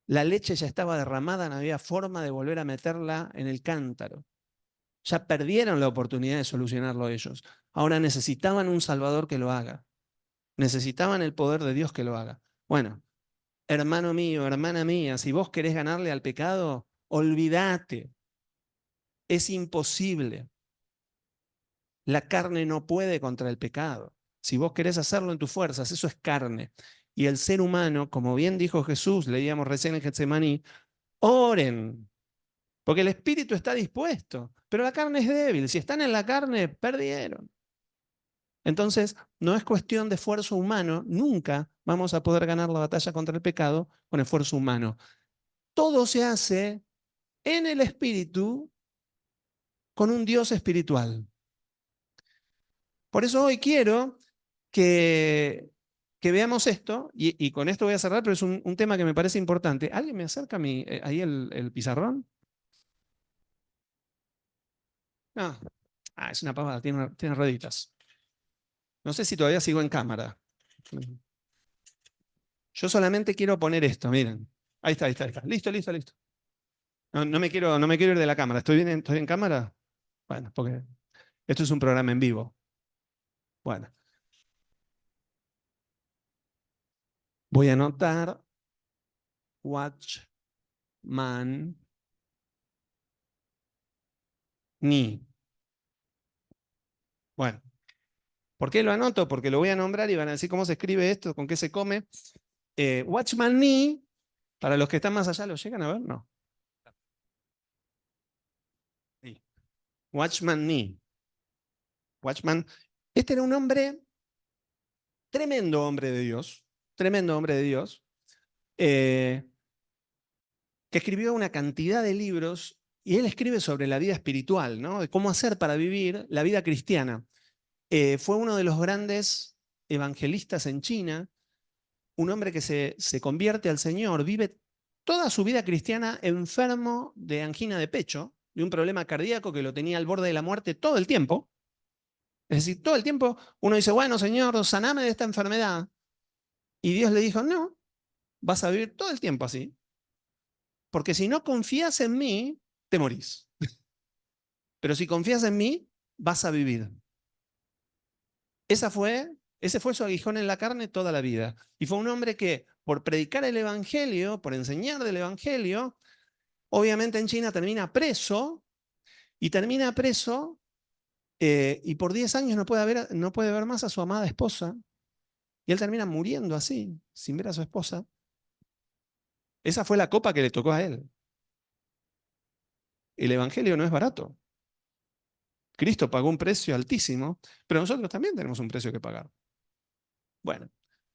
La leche ya estaba derramada, no había forma de volver a meterla en el cántaro. Ya perdieron la oportunidad de solucionarlo ellos. Ahora necesitaban un Salvador que lo haga. Necesitaban el poder de Dios que lo haga. Bueno, hermano mío, hermana mía, si vos querés ganarle al pecado, olvídate. Es imposible. La carne no puede contra el pecado. Si vos querés hacerlo en tus fuerzas, eso es carne. Y el ser humano, como bien dijo Jesús, leíamos recién en Getsemaní, oren, porque el espíritu está dispuesto, pero la carne es débil. Si están en la carne, perdieron. Entonces, no es cuestión de esfuerzo humano, nunca vamos a poder ganar la batalla contra el pecado con esfuerzo humano. Todo se hace en el espíritu con un Dios espiritual. Por eso hoy quiero que veamos esto, y con esto voy a cerrar, pero es un tema que me parece importante. ¿Alguien me acerca ahí el pizarrón? No. Es una pavada, tiene rueditas. No sé si todavía sigo en cámara. Yo solamente quiero poner esto, miren. Ahí está, ahí está, ahí está. Listo, listo, listo. No me quiero ir de la cámara. ¿Estoy en cámara? Bueno, porque esto es un programa en vivo. Bueno, voy a anotar Watchman Nee. Bueno, ¿por qué lo anoto? Porque lo voy a nombrar y van a decir cómo se escribe esto, con qué se come. Watchman Nee, para los que están más allá, ¿lo llegan a ver? No. Sí. Watchman Nee. Watchman. Este era un hombre, tremendo hombre de Dios. tremendo hombre de Dios, eh, que escribió una cantidad de libros y él escribe sobre la vida espiritual, ¿no? De cómo hacer para vivir la vida cristiana. Fue uno de los grandes evangelistas en China, un hombre que se convierte al Señor, vive toda su vida cristiana enfermo de angina de pecho, de un problema cardíaco que lo tenía al borde de la muerte todo el tiempo. Es decir, todo el tiempo uno dice, bueno, Señor, saname de esta enfermedad. Y Dios le dijo, no, vas a vivir todo el tiempo así, porque si no confías en mí, te morís. Pero si confías en mí, vas a vivir. Ese fue su aguijón en la carne toda la vida. Y fue un hombre que, por predicar el Evangelio, por enseñar del Evangelio, obviamente en China termina preso y por 10 años no puede ver más a su amada esposa. Y él termina muriendo así, sin ver a su esposa. Esa fue la copa que le tocó a él. El Evangelio no es barato. Cristo pagó un precio altísimo, pero nosotros también tenemos un precio que pagar. Bueno,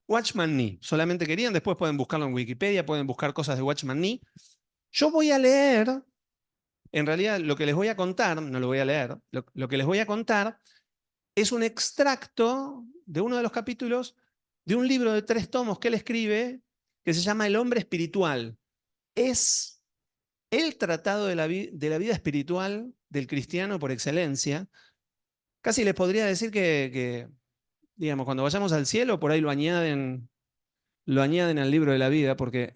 Watchman Nee. Solamente querían, después pueden buscarlo en Wikipedia, pueden buscar cosas de Watchman Nee. Yo voy a leer, en realidad lo que les voy a contar, no lo voy a leer, lo que les voy a contar es un extracto de uno de los capítulos de un libro de 3 tomos que él escribe que se llama El hombre espiritual. Es el tratado de la vida espiritual del cristiano por excelencia. Casi les podría decir que, digamos, cuando vayamos al cielo, por ahí lo añaden al libro de la vida, porque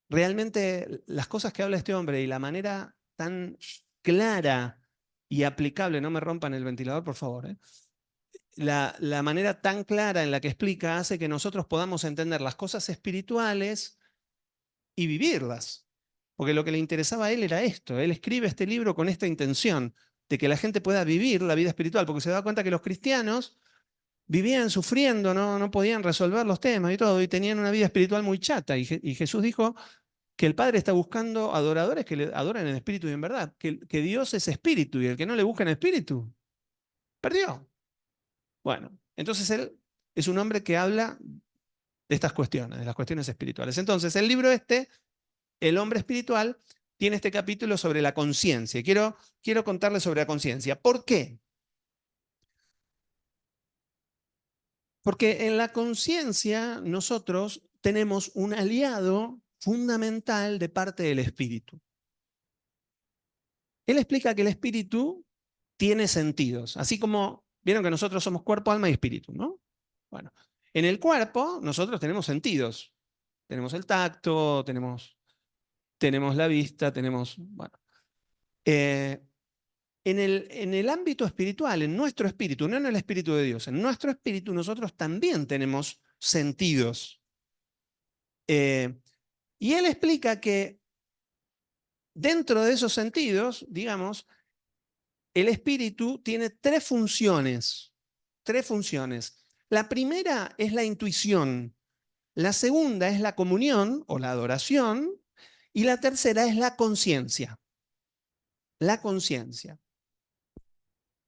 realmente las cosas que habla este hombre y la manera tan clara y aplicable, no me rompan el ventilador, por favor, la manera tan clara en la que explica hace que nosotros podamos entender las cosas espirituales y vivirlas. Porque lo que le interesaba a él era esto. Él escribe este libro con esta intención de que la gente pueda vivir la vida espiritual, porque se da cuenta que los cristianos vivían sufriendo, no podían resolver los temas y todo, y tenían una vida espiritual muy chata. Y Jesús dijo que el Padre está buscando adoradores que le adoren en espíritu y en verdad, que Dios es espíritu y el que no le busca en espíritu, perdió. Bueno, entonces él es un hombre que habla de estas cuestiones, de las cuestiones espirituales. Entonces, el libro este, El hombre espiritual, tiene este capítulo sobre la conciencia. Quiero contarles sobre la conciencia. ¿Por qué? Porque en la conciencia nosotros tenemos un aliado fundamental de parte del espíritu. Él explica que el espíritu tiene sentidos, así como vieron que nosotros somos cuerpo, alma y espíritu, ¿no? Bueno, en el cuerpo nosotros tenemos sentidos. Tenemos el tacto, tenemos la vista, bueno. Eh, en el ámbito espiritual, en nuestro espíritu, no en el espíritu de Dios, en nuestro espíritu nosotros también tenemos sentidos. Eh, y él explica que dentro de esos sentidos, digamos, el espíritu tiene 3 funciones. 3 funciones. La primera es la intuición, la segunda es la comunión o la adoración y la tercera es la conciencia. La conciencia.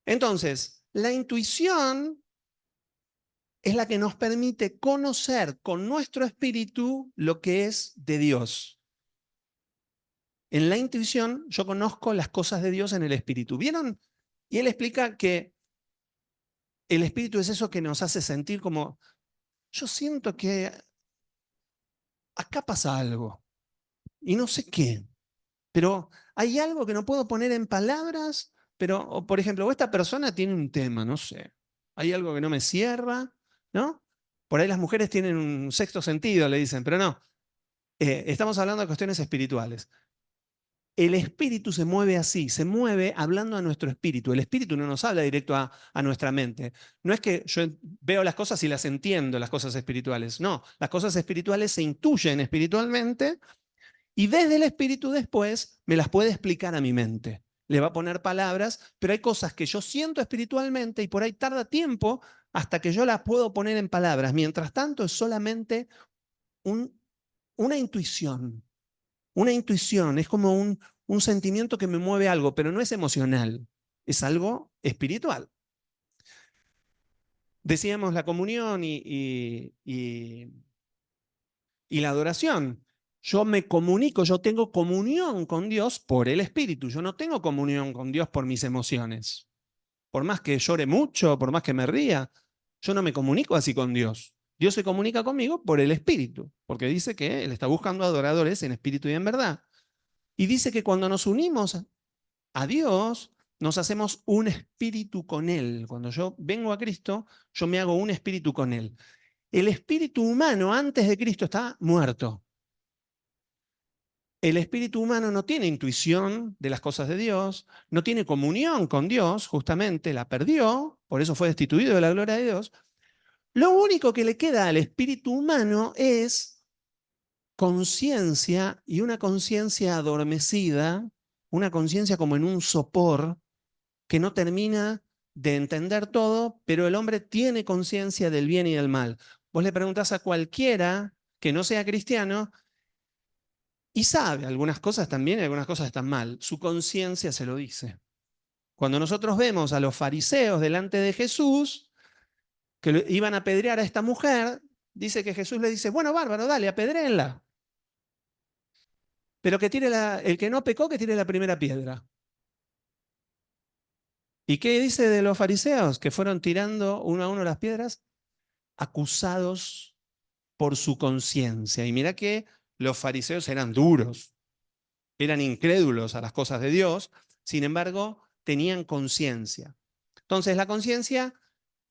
Entonces, la intuición es la que nos permite conocer con nuestro espíritu lo que es de Dios. En la intuición yo conozco las cosas de Dios en el espíritu. ¿Vieron? Y él explica que el espíritu es eso que nos hace sentir como, yo siento que acá pasa algo y no sé qué, pero hay algo que no puedo poner en palabras, pero, por ejemplo, esta persona tiene un tema, no sé, hay algo que no me cierra, ¿no? Por ahí las mujeres tienen un sexto sentido, le dicen, pero no. Estamos hablando de cuestiones espirituales. El espíritu se mueve así, se mueve hablando a nuestro espíritu. El espíritu no nos habla directo a nuestra mente. No es que yo veo las cosas y las entiendo, las cosas espirituales. No, las cosas espirituales se intuyen espiritualmente y desde el espíritu después me las puede explicar a mi mente. Le va a poner palabras, pero hay cosas que yo siento espiritualmente y por ahí tarda tiempo hasta que yo las puedo poner en palabras. Mientras tanto es solamente un, una intuición. Una intuición, es como un sentimiento que me mueve algo, pero no es emocional, es algo espiritual. Decíamos la comunión y y la adoración. Yo me comunico, yo tengo comunión con Dios por el Espíritu. Yo no tengo comunión con Dios por mis emociones. Por más que llore mucho, por más que me ría, yo no me comunico así con Dios. Dios se comunica conmigo por el Espíritu, porque dice que Él está buscando adoradores en espíritu y en verdad. Y dice que cuando nos unimos a Dios, nos hacemos un espíritu con Él. Cuando yo vengo a Cristo, yo me hago un espíritu con Él. El espíritu humano antes de Cristo está muerto. El espíritu humano no tiene intuición de las cosas de Dios, no tiene comunión con Dios, justamente la perdió, por eso fue destituido de la gloria de Dios. Lo único que le queda al espíritu humano es conciencia, y una conciencia adormecida, una conciencia como en un sopor que no termina de entender todo, pero el hombre tiene conciencia del bien y del mal. Vos le preguntás a cualquiera que no sea cristiano y sabe, algunas cosas están bien y algunas cosas están mal. Su conciencia se lo dice. Cuando nosotros vemos a los fariseos delante de Jesús, que iban a apedrear a esta mujer, dice que Jesús le dice, bueno, bárbaro, dale, apedréenla. Pero que tire el que no pecó, que tire la primera piedra. ¿Y qué dice de los fariseos? Que fueron tirando uno a uno las piedras, acusados por su conciencia. Y mira que los fariseos eran duros, eran incrédulos a las cosas de Dios, sin embargo, tenían conciencia. Entonces, la conciencia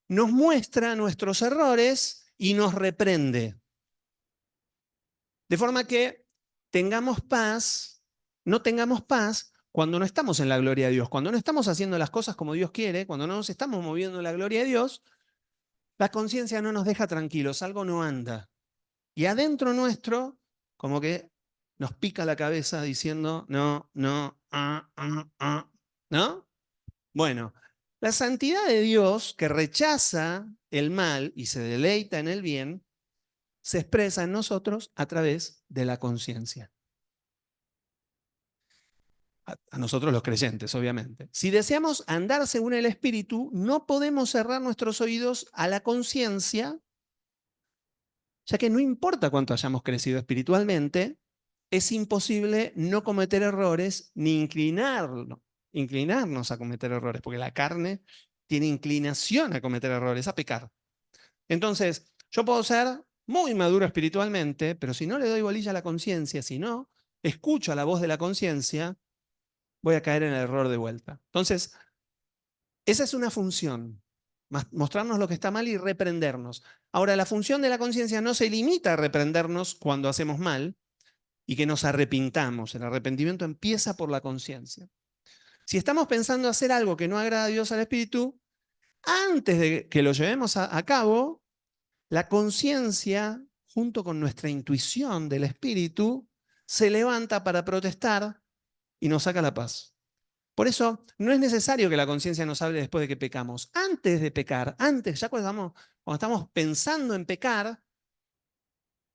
nos muestra nuestros errores y nos reprende. De forma que tengamos paz, no tengamos paz cuando no estamos en la gloria de Dios, cuando no estamos haciendo las cosas como Dios quiere, cuando no nos estamos moviendo en la gloria de Dios, la conciencia no nos deja tranquilos, algo no anda. Y adentro nuestro, como que nos pica la cabeza diciendo, no, no, ¿no? Bueno, la santidad de Dios, que rechaza el mal y se deleita en el bien, se expresa en nosotros a través de la conciencia. A nosotros los creyentes, obviamente. Si deseamos andar según el Espíritu, no podemos cerrar nuestros oídos a la conciencia, ya que no importa cuánto hayamos crecido espiritualmente, es imposible no cometer errores ni inclinarnos a cometer errores, porque la carne tiene inclinación a cometer errores, a pecar. Entonces, yo puedo ser muy maduro espiritualmente, pero si no le doy bolilla a la conciencia, si no escucho a la voz de la conciencia, voy a caer en el error de vuelta. Entonces, esa es una función, mostrarnos lo que está mal y reprendernos. Ahora, la función de la conciencia no se limita a reprendernos cuando hacemos mal y que nos arrepintamos. El arrepentimiento empieza por la conciencia. Si estamos pensando hacer algo que no agrada a Dios al Espíritu, antes de que lo llevemos a cabo, la conciencia, junto con nuestra intuición del Espíritu, se levanta para protestar y nos saca la paz. Por eso no es necesario que la conciencia nos hable después de que pecamos. Antes de pecar, antes, ya cuando estamos pensando en pecar,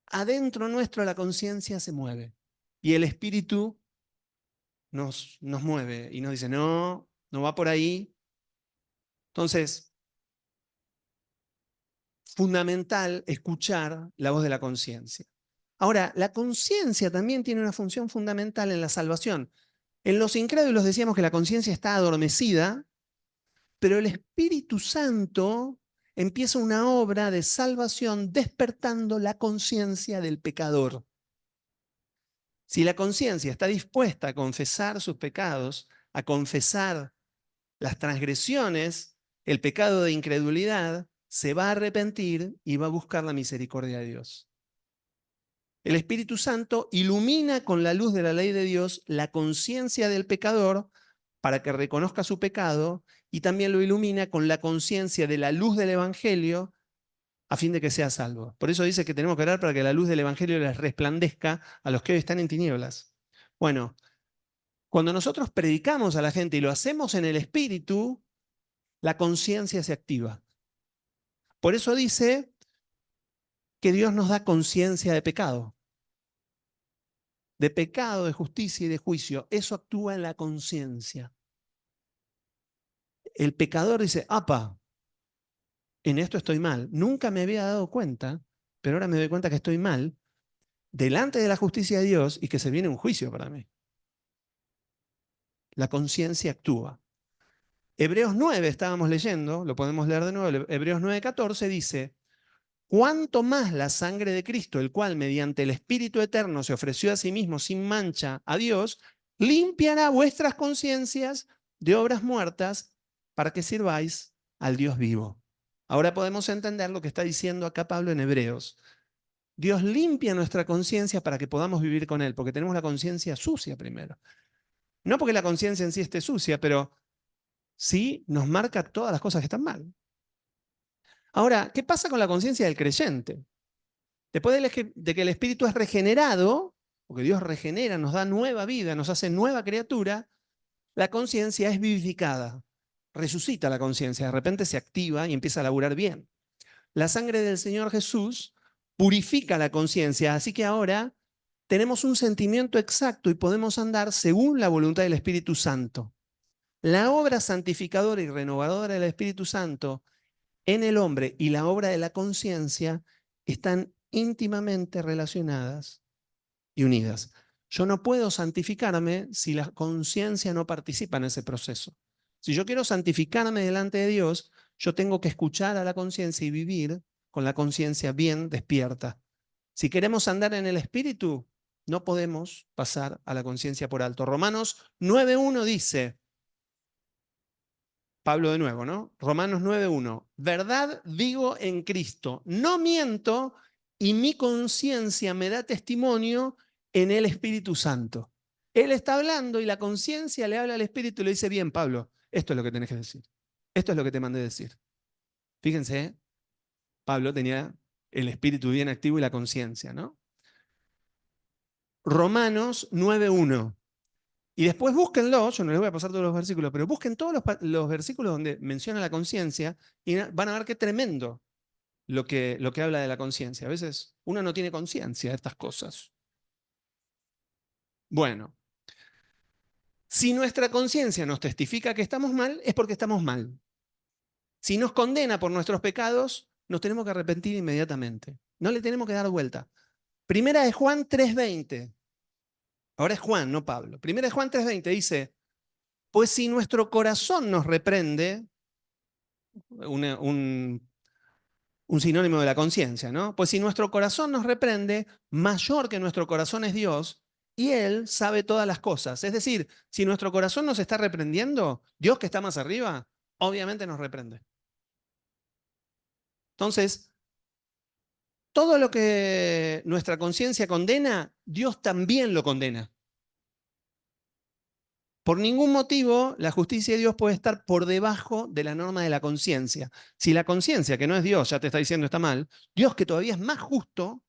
adentro nuestro la conciencia se mueve. Y el Espíritu nos mueve y nos dice, no, no va por ahí. Entonces, fundamental escuchar la voz de la conciencia. Ahora, la conciencia también tiene una función fundamental en la salvación. En los incrédulos decíamos que la conciencia está adormecida, pero el Espíritu Santo empieza una obra de salvación despertando la conciencia del pecador. Si la conciencia está dispuesta a confesar sus pecados, a confesar las transgresiones, el pecado de incredulidad, se va a arrepentir y va a buscar la misericordia de Dios. El Espíritu Santo ilumina con la luz de la ley de Dios la conciencia del pecador para que reconozca su pecado y también lo ilumina con la conciencia de la luz del Evangelio a fin de que sea salvo. Por eso dice que tenemos que orar para que la luz del Evangelio les resplandezca a los que hoy están en tinieblas. Bueno, cuando nosotros predicamos a la gente y lo hacemos en el Espíritu, la conciencia se activa. Por eso dice que Dios nos da conciencia de pecado, de justicia y de juicio. Eso actúa en la conciencia. El pecador dice, apa, en esto estoy mal. Nunca me había dado cuenta, pero ahora me doy cuenta que estoy mal. delante de la justicia de Dios y que se viene un juicio para mí. La conciencia actúa. Hebreos 9 estábamos leyendo, lo podemos leer de nuevo, Hebreos 9:14 dice: cuánto más la sangre de Cristo, el cual mediante el Espíritu Eterno se ofreció a sí mismo sin mancha a Dios, limpiará vuestras conciencias de obras muertas para que sirváis al Dios vivo. Ahora podemos entender lo que está diciendo acá Pablo en Hebreos. Dios limpia nuestra conciencia para que podamos vivir con Él, porque tenemos la conciencia sucia primero. No porque la conciencia en sí esté sucia, pero sí nos marca todas las cosas que están mal. Ahora, ¿qué pasa con la conciencia del creyente? Después de que el espíritu es regenerado, porque Dios regenera, nos da nueva vida, nos hace nueva criatura, la conciencia es vivificada. Resucita la conciencia, de repente se activa y empieza a laburar bien. La sangre del Señor Jesús purifica la conciencia, así que ahora tenemos un sentimiento exacto y podemos andar según la voluntad del Espíritu Santo. La obra santificadora y renovadora del Espíritu Santo en el hombre y la obra de la conciencia están íntimamente relacionadas y unidas. Yo no puedo santificarme si la conciencia no participa en ese proceso. Si yo quiero santificarme delante de Dios, yo tengo que escuchar a la conciencia y vivir con la conciencia bien despierta. Si queremos andar en el Espíritu, no podemos pasar a la conciencia por alto. Romanos 9:1 dice, Pablo de nuevo, ¿no? Romanos 9:1. Verdad digo en Cristo, no miento y mi conciencia me da testimonio en el Espíritu Santo. Él está hablando y la conciencia le habla al Espíritu y le dice, bien, Pablo, esto es lo que tenés que decir. Esto es lo que te mandé decir. Fíjense, ¿eh? Pablo tenía el Espíritu bien activo y la conciencia, ¿no? Romanos 9:1. Y después búsquenlo, yo no les voy a pasar todos los versículos, pero busquen todos los versículos donde menciona la conciencia y van a ver qué tremendo lo que habla de la conciencia. A veces uno no tiene conciencia de estas cosas. Bueno, si nuestra conciencia nos testifica que estamos mal, es porque estamos mal. Si nos condena por nuestros pecados, nos tenemos que arrepentir inmediatamente. No le tenemos que dar vuelta. Primera de Juan 3:20. Ahora es Juan, no Pablo. Primera de Juan 3:20 dice, pues si nuestro corazón nos reprende, un sinónimo de la conciencia, ¿no? Pues si nuestro corazón nos reprende, mayor que nuestro corazón es Dios, y Él sabe todas las cosas. Es decir, si nuestro corazón nos está reprendiendo, Dios que está más arriba, obviamente nos reprende. Entonces, todo lo que nuestra conciencia condena, Dios también lo condena. Por ningún motivo la justicia de Dios puede estar por debajo de la norma de la conciencia. Si la conciencia, que no es Dios, ya te está diciendo está mal, Dios que todavía es más justo,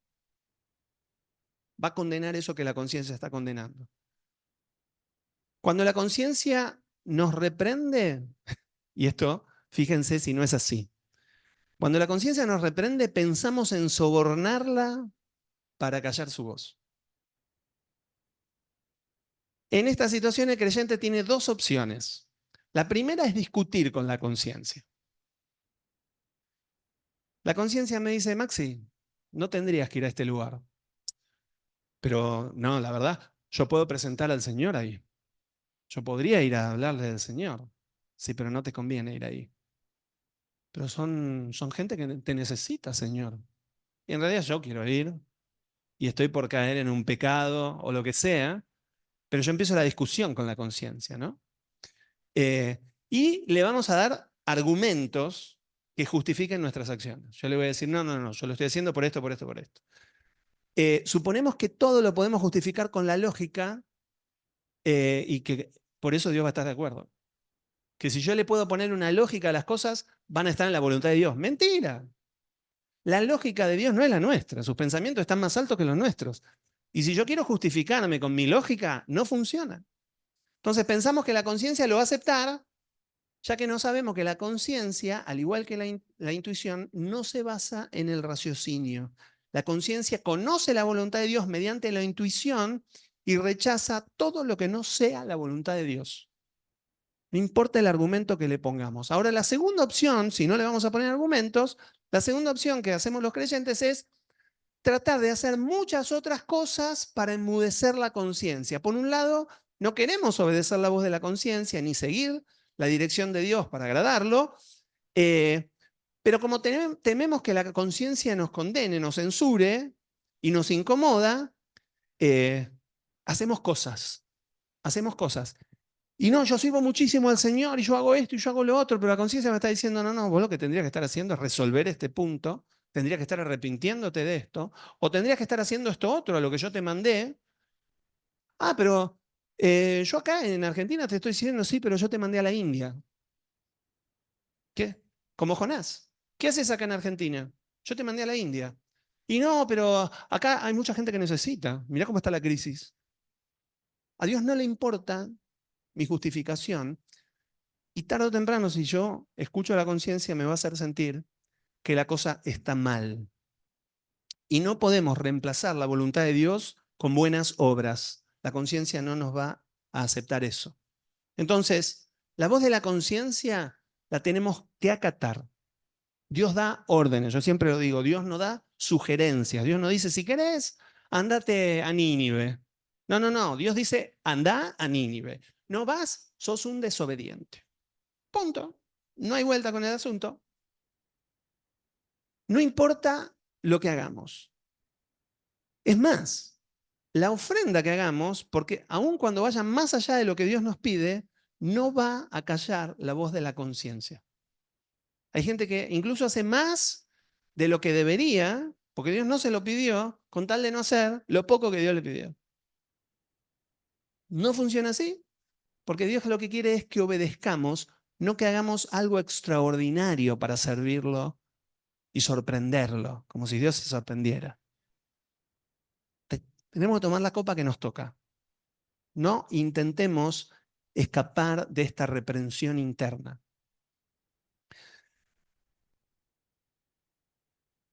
va a condenar eso que la conciencia está condenando. Cuando la conciencia nos reprende, y esto, fíjense si no es así, cuando la conciencia nos reprende, pensamos en sobornarla para callar su voz. En esta situación el creyente tiene dos opciones. La primera es discutir con la conciencia. La conciencia me dice, Maxi, no tendrías que ir a este lugar. Pero no, la verdad, yo puedo presentar al Señor ahí. Yo podría ir a hablarle del Señor. Sí, pero no te conviene ir ahí. Pero son gente que te necesita, Señor. Y en realidad yo quiero ir y estoy por caer en un pecado o lo que sea, pero yo empiezo la discusión con la conciencia, ¿no? Y le vamos a dar argumentos que justifiquen nuestras acciones. Yo le voy a decir, no, no, no, yo lo estoy haciendo por esto, por esto, por esto. Suponemos que todo lo podemos justificar con la lógica y que por eso Dios va a estar de acuerdo. Que si yo le puedo poner una lógica a las cosas, van a estar en la voluntad de Dios. Mentira. La lógica de Dios no es la nuestra. Sus pensamientos están más altos que los nuestros. Y si yo quiero justificarme con mi lógica, no funciona. Entonces pensamos que la conciencia lo va a aceptar, ya que no sabemos que la conciencia, al igual que la intuición, no se basa en el raciocinio. La conciencia conoce la voluntad de Dios mediante la intuición y rechaza todo lo que no sea la voluntad de Dios. No importa el argumento que le pongamos. Ahora, la segunda opción, si no le vamos a poner argumentos, la segunda opción que hacemos los creyentes es tratar de hacer muchas otras cosas para enmudecer la conciencia. Por un lado, no queremos obedecer la voz de la conciencia ni seguir la dirección de Dios para agradarlo, pero como tememos que la conciencia nos condene, nos censure y nos incomoda, hacemos cosas, hacemos cosas. Y no, yo sirvo muchísimo al Señor y yo hago esto y yo hago lo otro, pero la conciencia me está diciendo, no, no, vos lo que tendrías que estar haciendo es resolver este punto, tendrías que estar arrepintiéndote de esto, o tendrías que estar haciendo esto otro, a lo que yo te mandé. Ah, pero yo acá en Argentina te estoy diciendo, sí, pero yo te mandé a la India. ¿Qué? Como Jonás. ¿Qué haces acá en Argentina? Yo te mandé a la India. Y no, pero acá hay mucha gente que necesita. Mirá cómo está la crisis. A Dios no le importa mi justificación. Y tarde o temprano, si yo escucho la conciencia, me va a hacer sentir que la cosa está mal. Y no podemos reemplazar la voluntad de Dios con buenas obras. La conciencia no nos va a aceptar eso. Entonces, la voz de la conciencia la tenemos que acatar. Dios da órdenes, yo siempre lo digo, Dios no da sugerencias. Dios no dice, si querés, andate a Nínive. No, no, no, Dios dice, anda a Nínive. No vas, sos un desobediente. Punto. No hay vuelta con el asunto. No importa lo que hagamos. Es más, la ofrenda que hagamos, porque aun cuando vaya más allá de lo que Dios nos pide, no va a callar la voz de la conciencia. Hay gente que incluso hace más de lo que debería, porque Dios no se lo pidió, con tal de no hacer lo poco que Dios le pidió. No funciona así, porque Dios lo que quiere es que obedezcamos, no que hagamos algo extraordinario para servirlo y sorprenderlo, como si Dios se sorprendiera. Tenemos que tomar la copa que nos toca. No intentemos escapar de esta reprensión interna.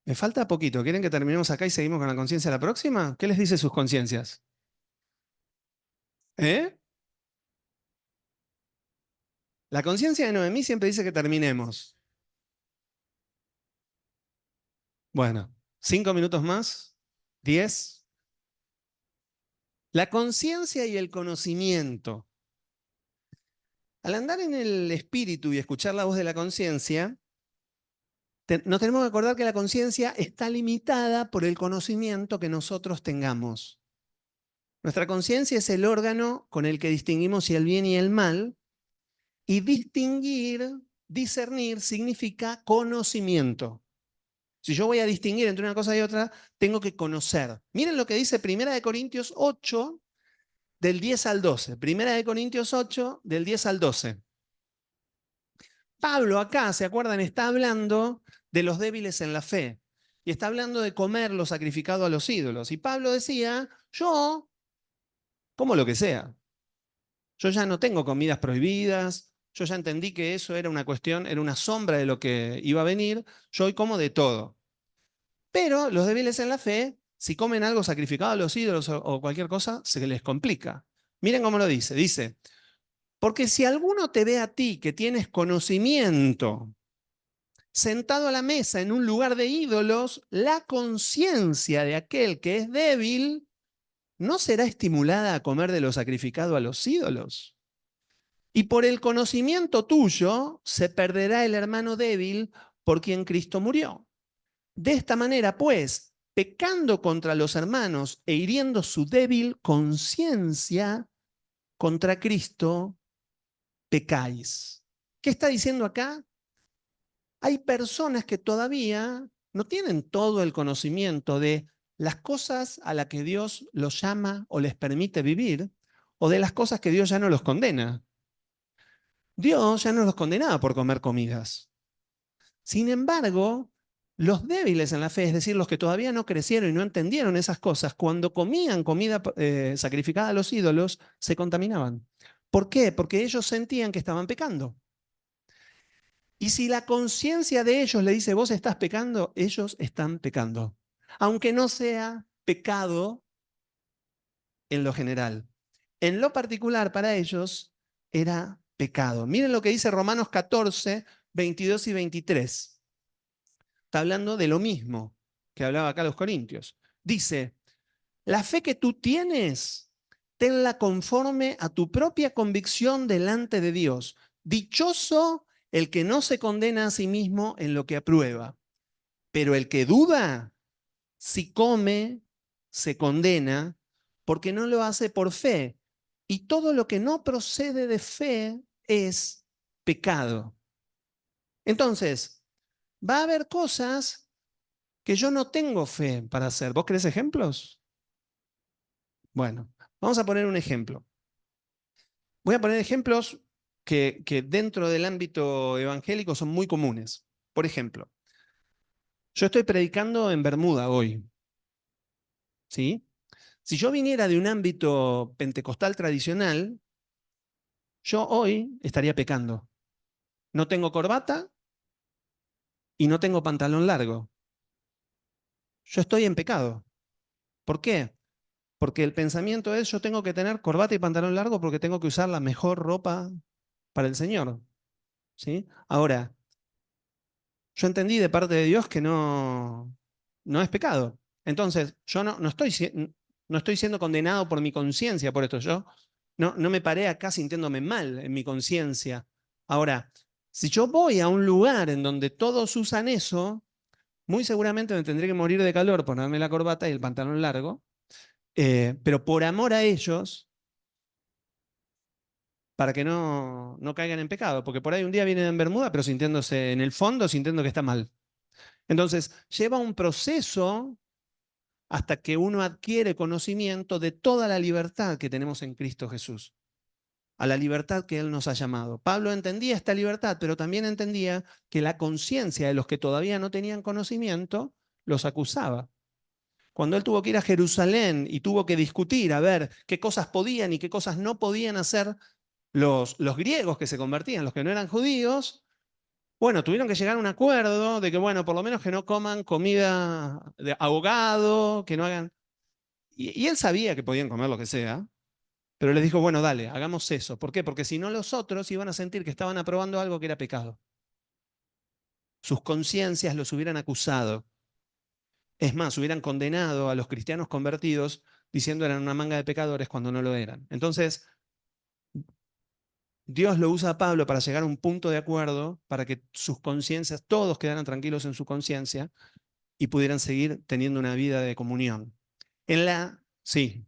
Me falta poquito. ¿Quieren que terminemos acá y seguimos con la conciencia la próxima? ¿Qué les dice sus conciencias? ¿Eh? La conciencia de Noemí siempre dice que terminemos. Bueno, 5 minutos más. 10. La conciencia y el conocimiento. Al andar en el espíritu y escuchar la voz de la conciencia, nos tenemos que acordar que la conciencia está limitada por el conocimiento que nosotros tengamos. Nuestra conciencia es el órgano con el que distinguimos si el bien y el mal, y distinguir, discernir, significa conocimiento. Si yo voy a distinguir entre una cosa y otra, tengo que conocer. Miren lo que dice 1 Corintios 8, del 10 al 12. 1 Corintios 8, del 10 al 12. Pablo acá, ¿se acuerdan? Está hablando de los débiles en la fe. Y está hablando de comer lo sacrificado a los ídolos. Y Pablo decía, yo como lo que sea. Yo ya no tengo comidas prohibidas. Yo ya entendí que eso era una cuestión, era una sombra de lo que iba a venir. Yo hoy como de todo. Pero los débiles en la fe, si comen algo sacrificado a los ídolos o cualquier cosa, se les complica. Miren cómo lo dice. Dice, porque si alguno te ve a ti que tienes conocimiento, sentado a la mesa en un lugar de ídolos, la conciencia de aquel que es débil no será estimulada a comer de lo sacrificado a los ídolos. Y por el conocimiento tuyo se perderá el hermano débil por quien Cristo murió. De esta manera, pues, pecando contra los hermanos e hiriendo su débil conciencia, contra Cristo pecáis. ¿Qué está diciendo acá? Hay personas que todavía no tienen todo el conocimiento de las cosas a las que Dios los llama o les permite vivir, o de las cosas que Dios ya no los condena. Dios ya no los condenaba por comer comidas. Sin embargo, los débiles en la fe, es decir, los que todavía no crecieron y no entendieron esas cosas, cuando comían comida sacrificada a los ídolos, se contaminaban. ¿Por qué? Porque ellos sentían que estaban pecando. Y si la conciencia de ellos le dice, vos estás pecando, ellos están pecando. Aunque no sea pecado en lo general. En lo particular, para ellos, era pecado. Miren lo que dice Romanos 14, 22 y 23. Está hablando de lo mismo. que hablaba acá a los Corintios. Dice, la fe que tú tienes, tenla conforme a tu propia convicción delante de Dios. Dichoso el que no se condena a sí mismo en lo que aprueba, pero el que duda, si come, se condena porque no lo hace por fe. Y todo lo que no procede de fe es pecado. Entonces, va a haber cosas que yo no tengo fe para hacer. ¿Vos querés ejemplos? Bueno, vamos a poner un ejemplo. Voy a poner ejemplos que dentro del ámbito evangélico son muy comunes. Por ejemplo, yo estoy predicando en Bermuda hoy, ¿sí? Si yo viniera de un ámbito pentecostal tradicional, yo hoy estaría pecando. No tengo corbata y no tengo pantalón largo. Yo estoy en pecado. ¿Por qué? Porque el pensamiento es, yo tengo que tener corbata y pantalón largo porque tengo que usar la mejor ropa para el Señor, ¿sí? Ahora, yo entendí de parte de Dios que no es pecado. Entonces, yo no estoy siendo condenado por mi conciencia por esto. Yo no me paré acá sintiéndome mal en mi conciencia. Ahora, si yo voy a un lugar en donde todos usan eso, muy seguramente me tendré que morir de calor, ponerme la corbata y el pantalón largo, pero por amor a ellos, para que no caigan en pecado, porque por ahí un día vienen en Bermuda, pero sintiéndose en el fondo, sintiendo que está mal. Entonces, lleva un proceso hasta que uno adquiere conocimiento de toda la libertad que tenemos en Cristo Jesús, a la libertad que Él nos ha llamado. Pablo entendía esta libertad, pero también entendía que la conciencia de los que todavía no tenían conocimiento los acusaba. Cuando él tuvo que ir a Jerusalén y tuvo que discutir a ver qué cosas podían y qué cosas no podían hacer los griegos que se convertían, los que no eran judíos, bueno, tuvieron que llegar a un acuerdo de que, bueno, por lo menos que no coman comida de ahogado, que no hagan... Y él sabía que podían comer lo que sea, pero les dijo, bueno, dale, hagamos eso. ¿Por qué? Porque si no los otros iban a sentir que estaban aprobando algo que era pecado. Sus conciencias los hubieran acusado. Es más, hubieran condenado a los cristianos convertidos diciendo eran una manga de pecadores cuando no lo eran. Entonces, Dios lo usa a Pablo para llegar a un punto de acuerdo para que sus conciencias, todos quedaran tranquilos en su conciencia y pudieran seguir teniendo una vida de comunión. Sí,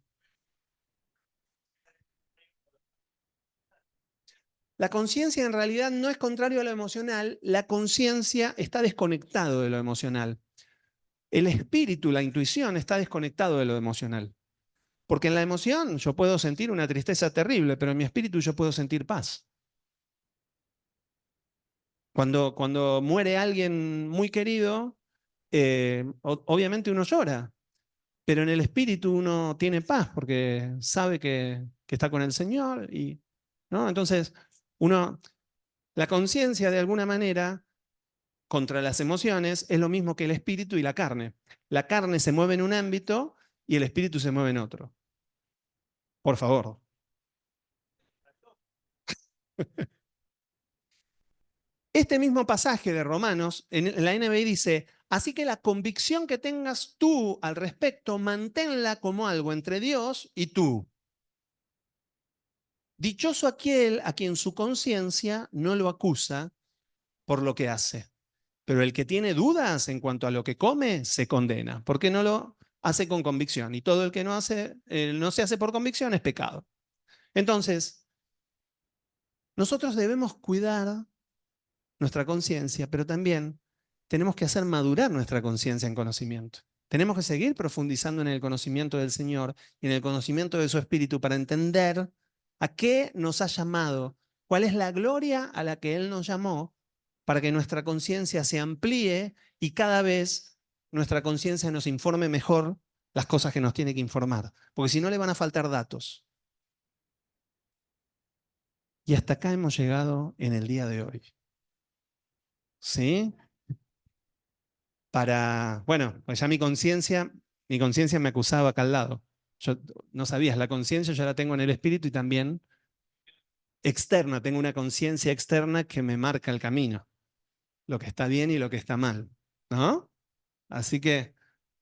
la conciencia en realidad no es contrario a lo emocional, la conciencia está desconectado de lo emocional. El espíritu, la intuición está desconectado de lo emocional. Porque en la emoción yo puedo sentir una tristeza terrible, pero en mi espíritu yo puedo sentir paz. Cuando muere alguien muy querido, obviamente uno llora, pero en el espíritu uno tiene paz porque sabe que está con el Señor. ¿No? Entonces, la conciencia de alguna manera contra las emociones es lo mismo que el espíritu y la carne. La carne se mueve en un ámbito y el espíritu se mueve en otro. Por favor. Este mismo pasaje de Romanos en la NBI dice, así que la convicción que tengas tú al respecto, manténla como algo entre Dios y tú. Dichoso aquel a quien su conciencia no lo acusa por lo que hace. Pero el que tiene dudas en cuanto a lo que come, se condena, porque no lo hace con convicción. Y todo el que no se hace por convicción es pecado. Entonces, nosotros debemos cuidar nuestra conciencia, pero también tenemos que hacer madurar nuestra conciencia en conocimiento. Tenemos que seguir profundizando en el conocimiento del Señor y en el conocimiento de su Espíritu para entender a qué nos ha llamado, cuál es la gloria a la que Él nos llamó, para que nuestra conciencia se amplíe y cada vez nuestra conciencia nos informe mejor las cosas que nos tiene que informar, porque si no le van a faltar datos. Y hasta acá hemos llegado en el día de hoy. ¿Sí? Bueno, pues ya mi conciencia me acusaba acá al lado. Yo no sabías, la conciencia yo la tengo en el espíritu y también externa, tengo una conciencia externa que me marca el camino, lo que está bien y lo que está mal, ¿no? Así que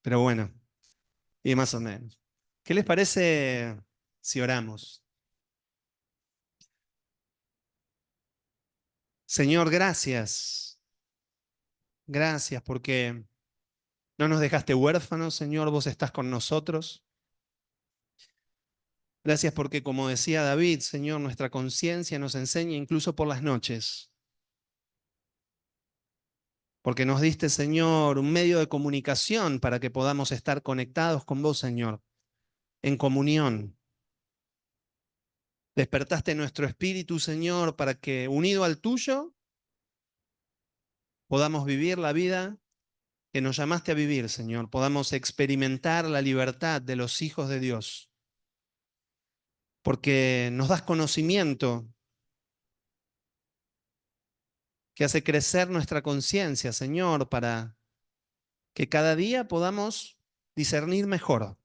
pero bueno, y más o menos. ¿Qué les parece si oramos? Señor, gracias. Gracias porque no nos dejaste huérfanos, Señor, vos estás con nosotros. Gracias porque, como decía David, Señor, nuestra conciencia nos enseña incluso por las noches. Porque nos diste, Señor, un medio de comunicación para que podamos estar conectados con vos, Señor, en comunión. Despertaste nuestro espíritu, Señor, para que, unido al tuyo, podamos vivir la vida que nos llamaste a vivir, Señor. Podamos experimentar la libertad de los hijos de Dios. Porque nos das conocimiento que hace crecer nuestra conciencia, Señor, para que cada día podamos discernir mejor,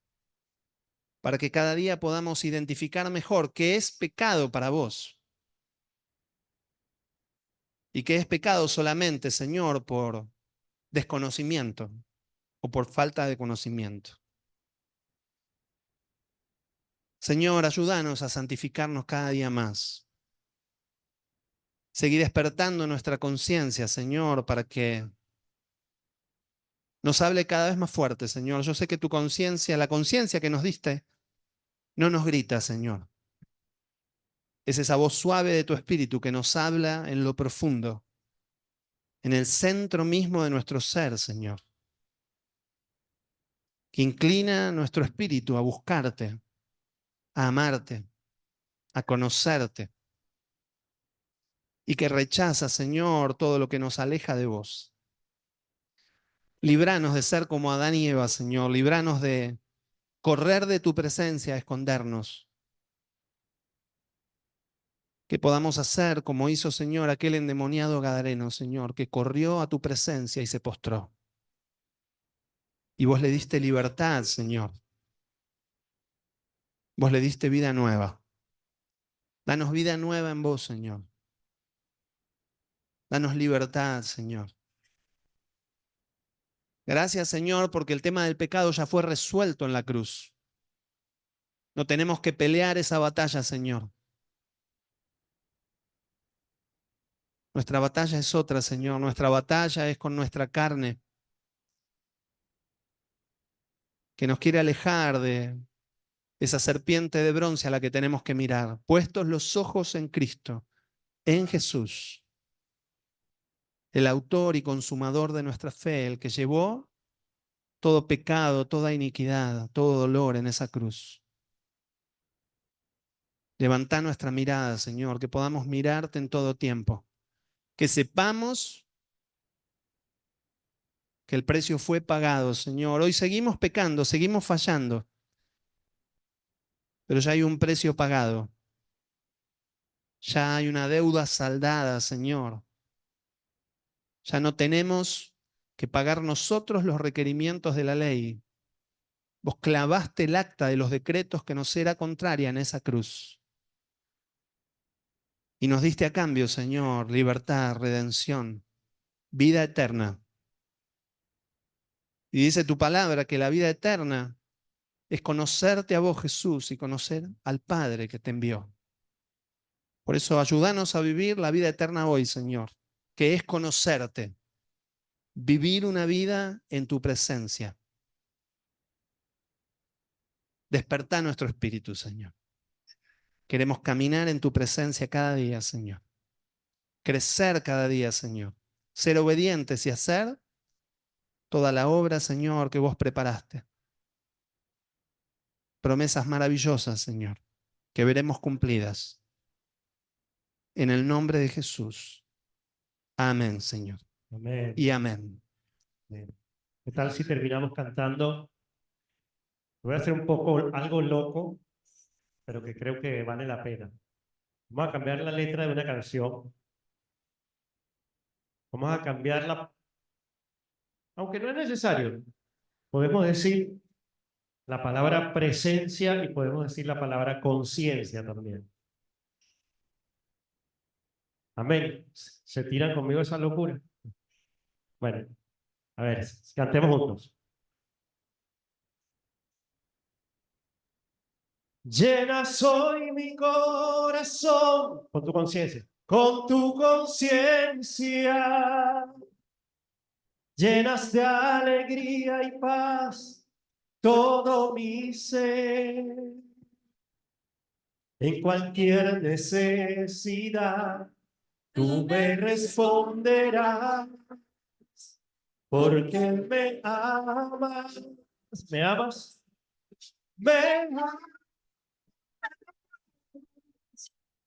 para que cada día podamos identificar mejor qué es pecado para vos y qué es pecado solamente, Señor, por desconocimiento o por falta de conocimiento. Señor, ayúdanos a santificarnos cada día más. Seguí despertando nuestra conciencia, Señor, para que nos hable cada vez más fuerte, Señor. Yo sé que tu conciencia, la conciencia que nos diste, no nos grita, Señor. Es esa voz suave de tu espíritu que nos habla en lo profundo, en el centro mismo de nuestro ser, Señor. Que inclina nuestro espíritu a buscarte, a amarte, a conocerte. Y que rechaza, Señor, todo lo que nos aleja de vos. Libranos de ser como Adán y Eva, Señor. Libranos de correr de tu presencia a escondernos. Que podamos hacer como hizo, Señor, aquel endemoniado gadareno, Señor, que corrió a tu presencia y se postró. Y vos le diste libertad, Señor. Vos le diste vida nueva. Danos vida nueva en vos, Señor. Danos libertad, Señor. Gracias, Señor, porque el tema del pecado ya fue resuelto en la cruz. No tenemos que pelear esa batalla, Señor. Nuestra batalla es otra, Señor. Nuestra batalla es con nuestra carne, que nos quiere alejar de esa serpiente de bronce a la que tenemos que mirar. Puestos los ojos en Cristo, en Jesús, el autor y consumador de nuestra fe, el que llevó todo pecado, toda iniquidad, todo dolor en esa cruz. Levantá nuestra mirada, Señor, que podamos mirarte en todo tiempo, que sepamos que el precio fue pagado, Señor. Hoy seguimos pecando, seguimos fallando, pero ya hay un precio pagado, ya hay una deuda saldada, Señor. Ya no tenemos que pagar nosotros los requerimientos de la ley. Vos clavaste el acta de los decretos que nos era contraria en esa cruz. Y nos diste a cambio, Señor, libertad, redención, vida eterna. Y dice tu palabra que la vida eterna es conocerte a vos, Jesús, y conocer al Padre que te envió. Por eso ayúdanos a vivir la vida eterna hoy, Señor, que es conocerte, vivir una vida en tu presencia. Despertá nuestro espíritu, Señor. Queremos caminar en tu presencia cada día, Señor. Crecer cada día, Señor. Ser obedientes y hacer toda la obra, Señor, que vos preparaste. Promesas maravillosas, Señor, que veremos cumplidas. En el nombre de Jesús. Amén, Señor. Amén. Y amén. Amén. ¿Qué tal si terminamos cantando? Voy a hacer un poco algo loco, pero que creo que vale la pena. Vamos a cambiar la letra de una canción. Vamos a cambiarla, aunque no es necesario. Podemos decir la palabra presencia y podemos decir la palabra conciencia también. Amén. ¿Se tiran conmigo esa locura? Bueno, a ver, cantemos juntos. Llenas hoy mi corazón con tu conciencia. Con tu conciencia. Llenas de alegría y paz todo mi ser. En cualquier necesidad, tú me responderás, porque me amas. ¿Me amas? Me amas.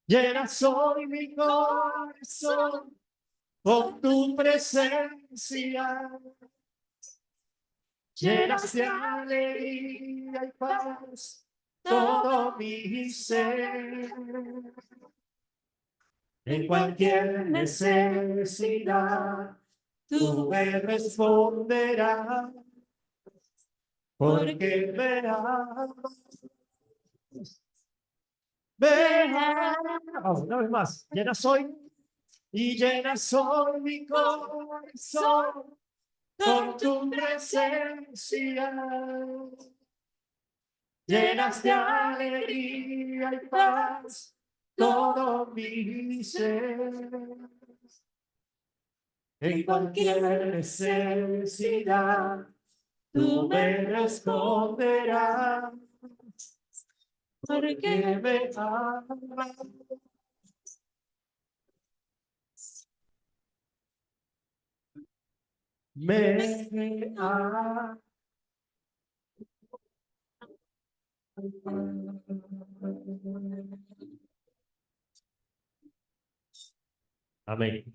Llenas hoy mi corazón con tu presencia. Llenas de alegría y paz todo mi ser. En cualquier necesidad, tú me responderás, porque me amas. Una vez más, llenas hoy y llenas hoy mi corazón con tu presencia. Llenas de alegría y paz todo mi ser. En cualquier necesidad, tú me responderás, porque me amas. Me amas. Amén.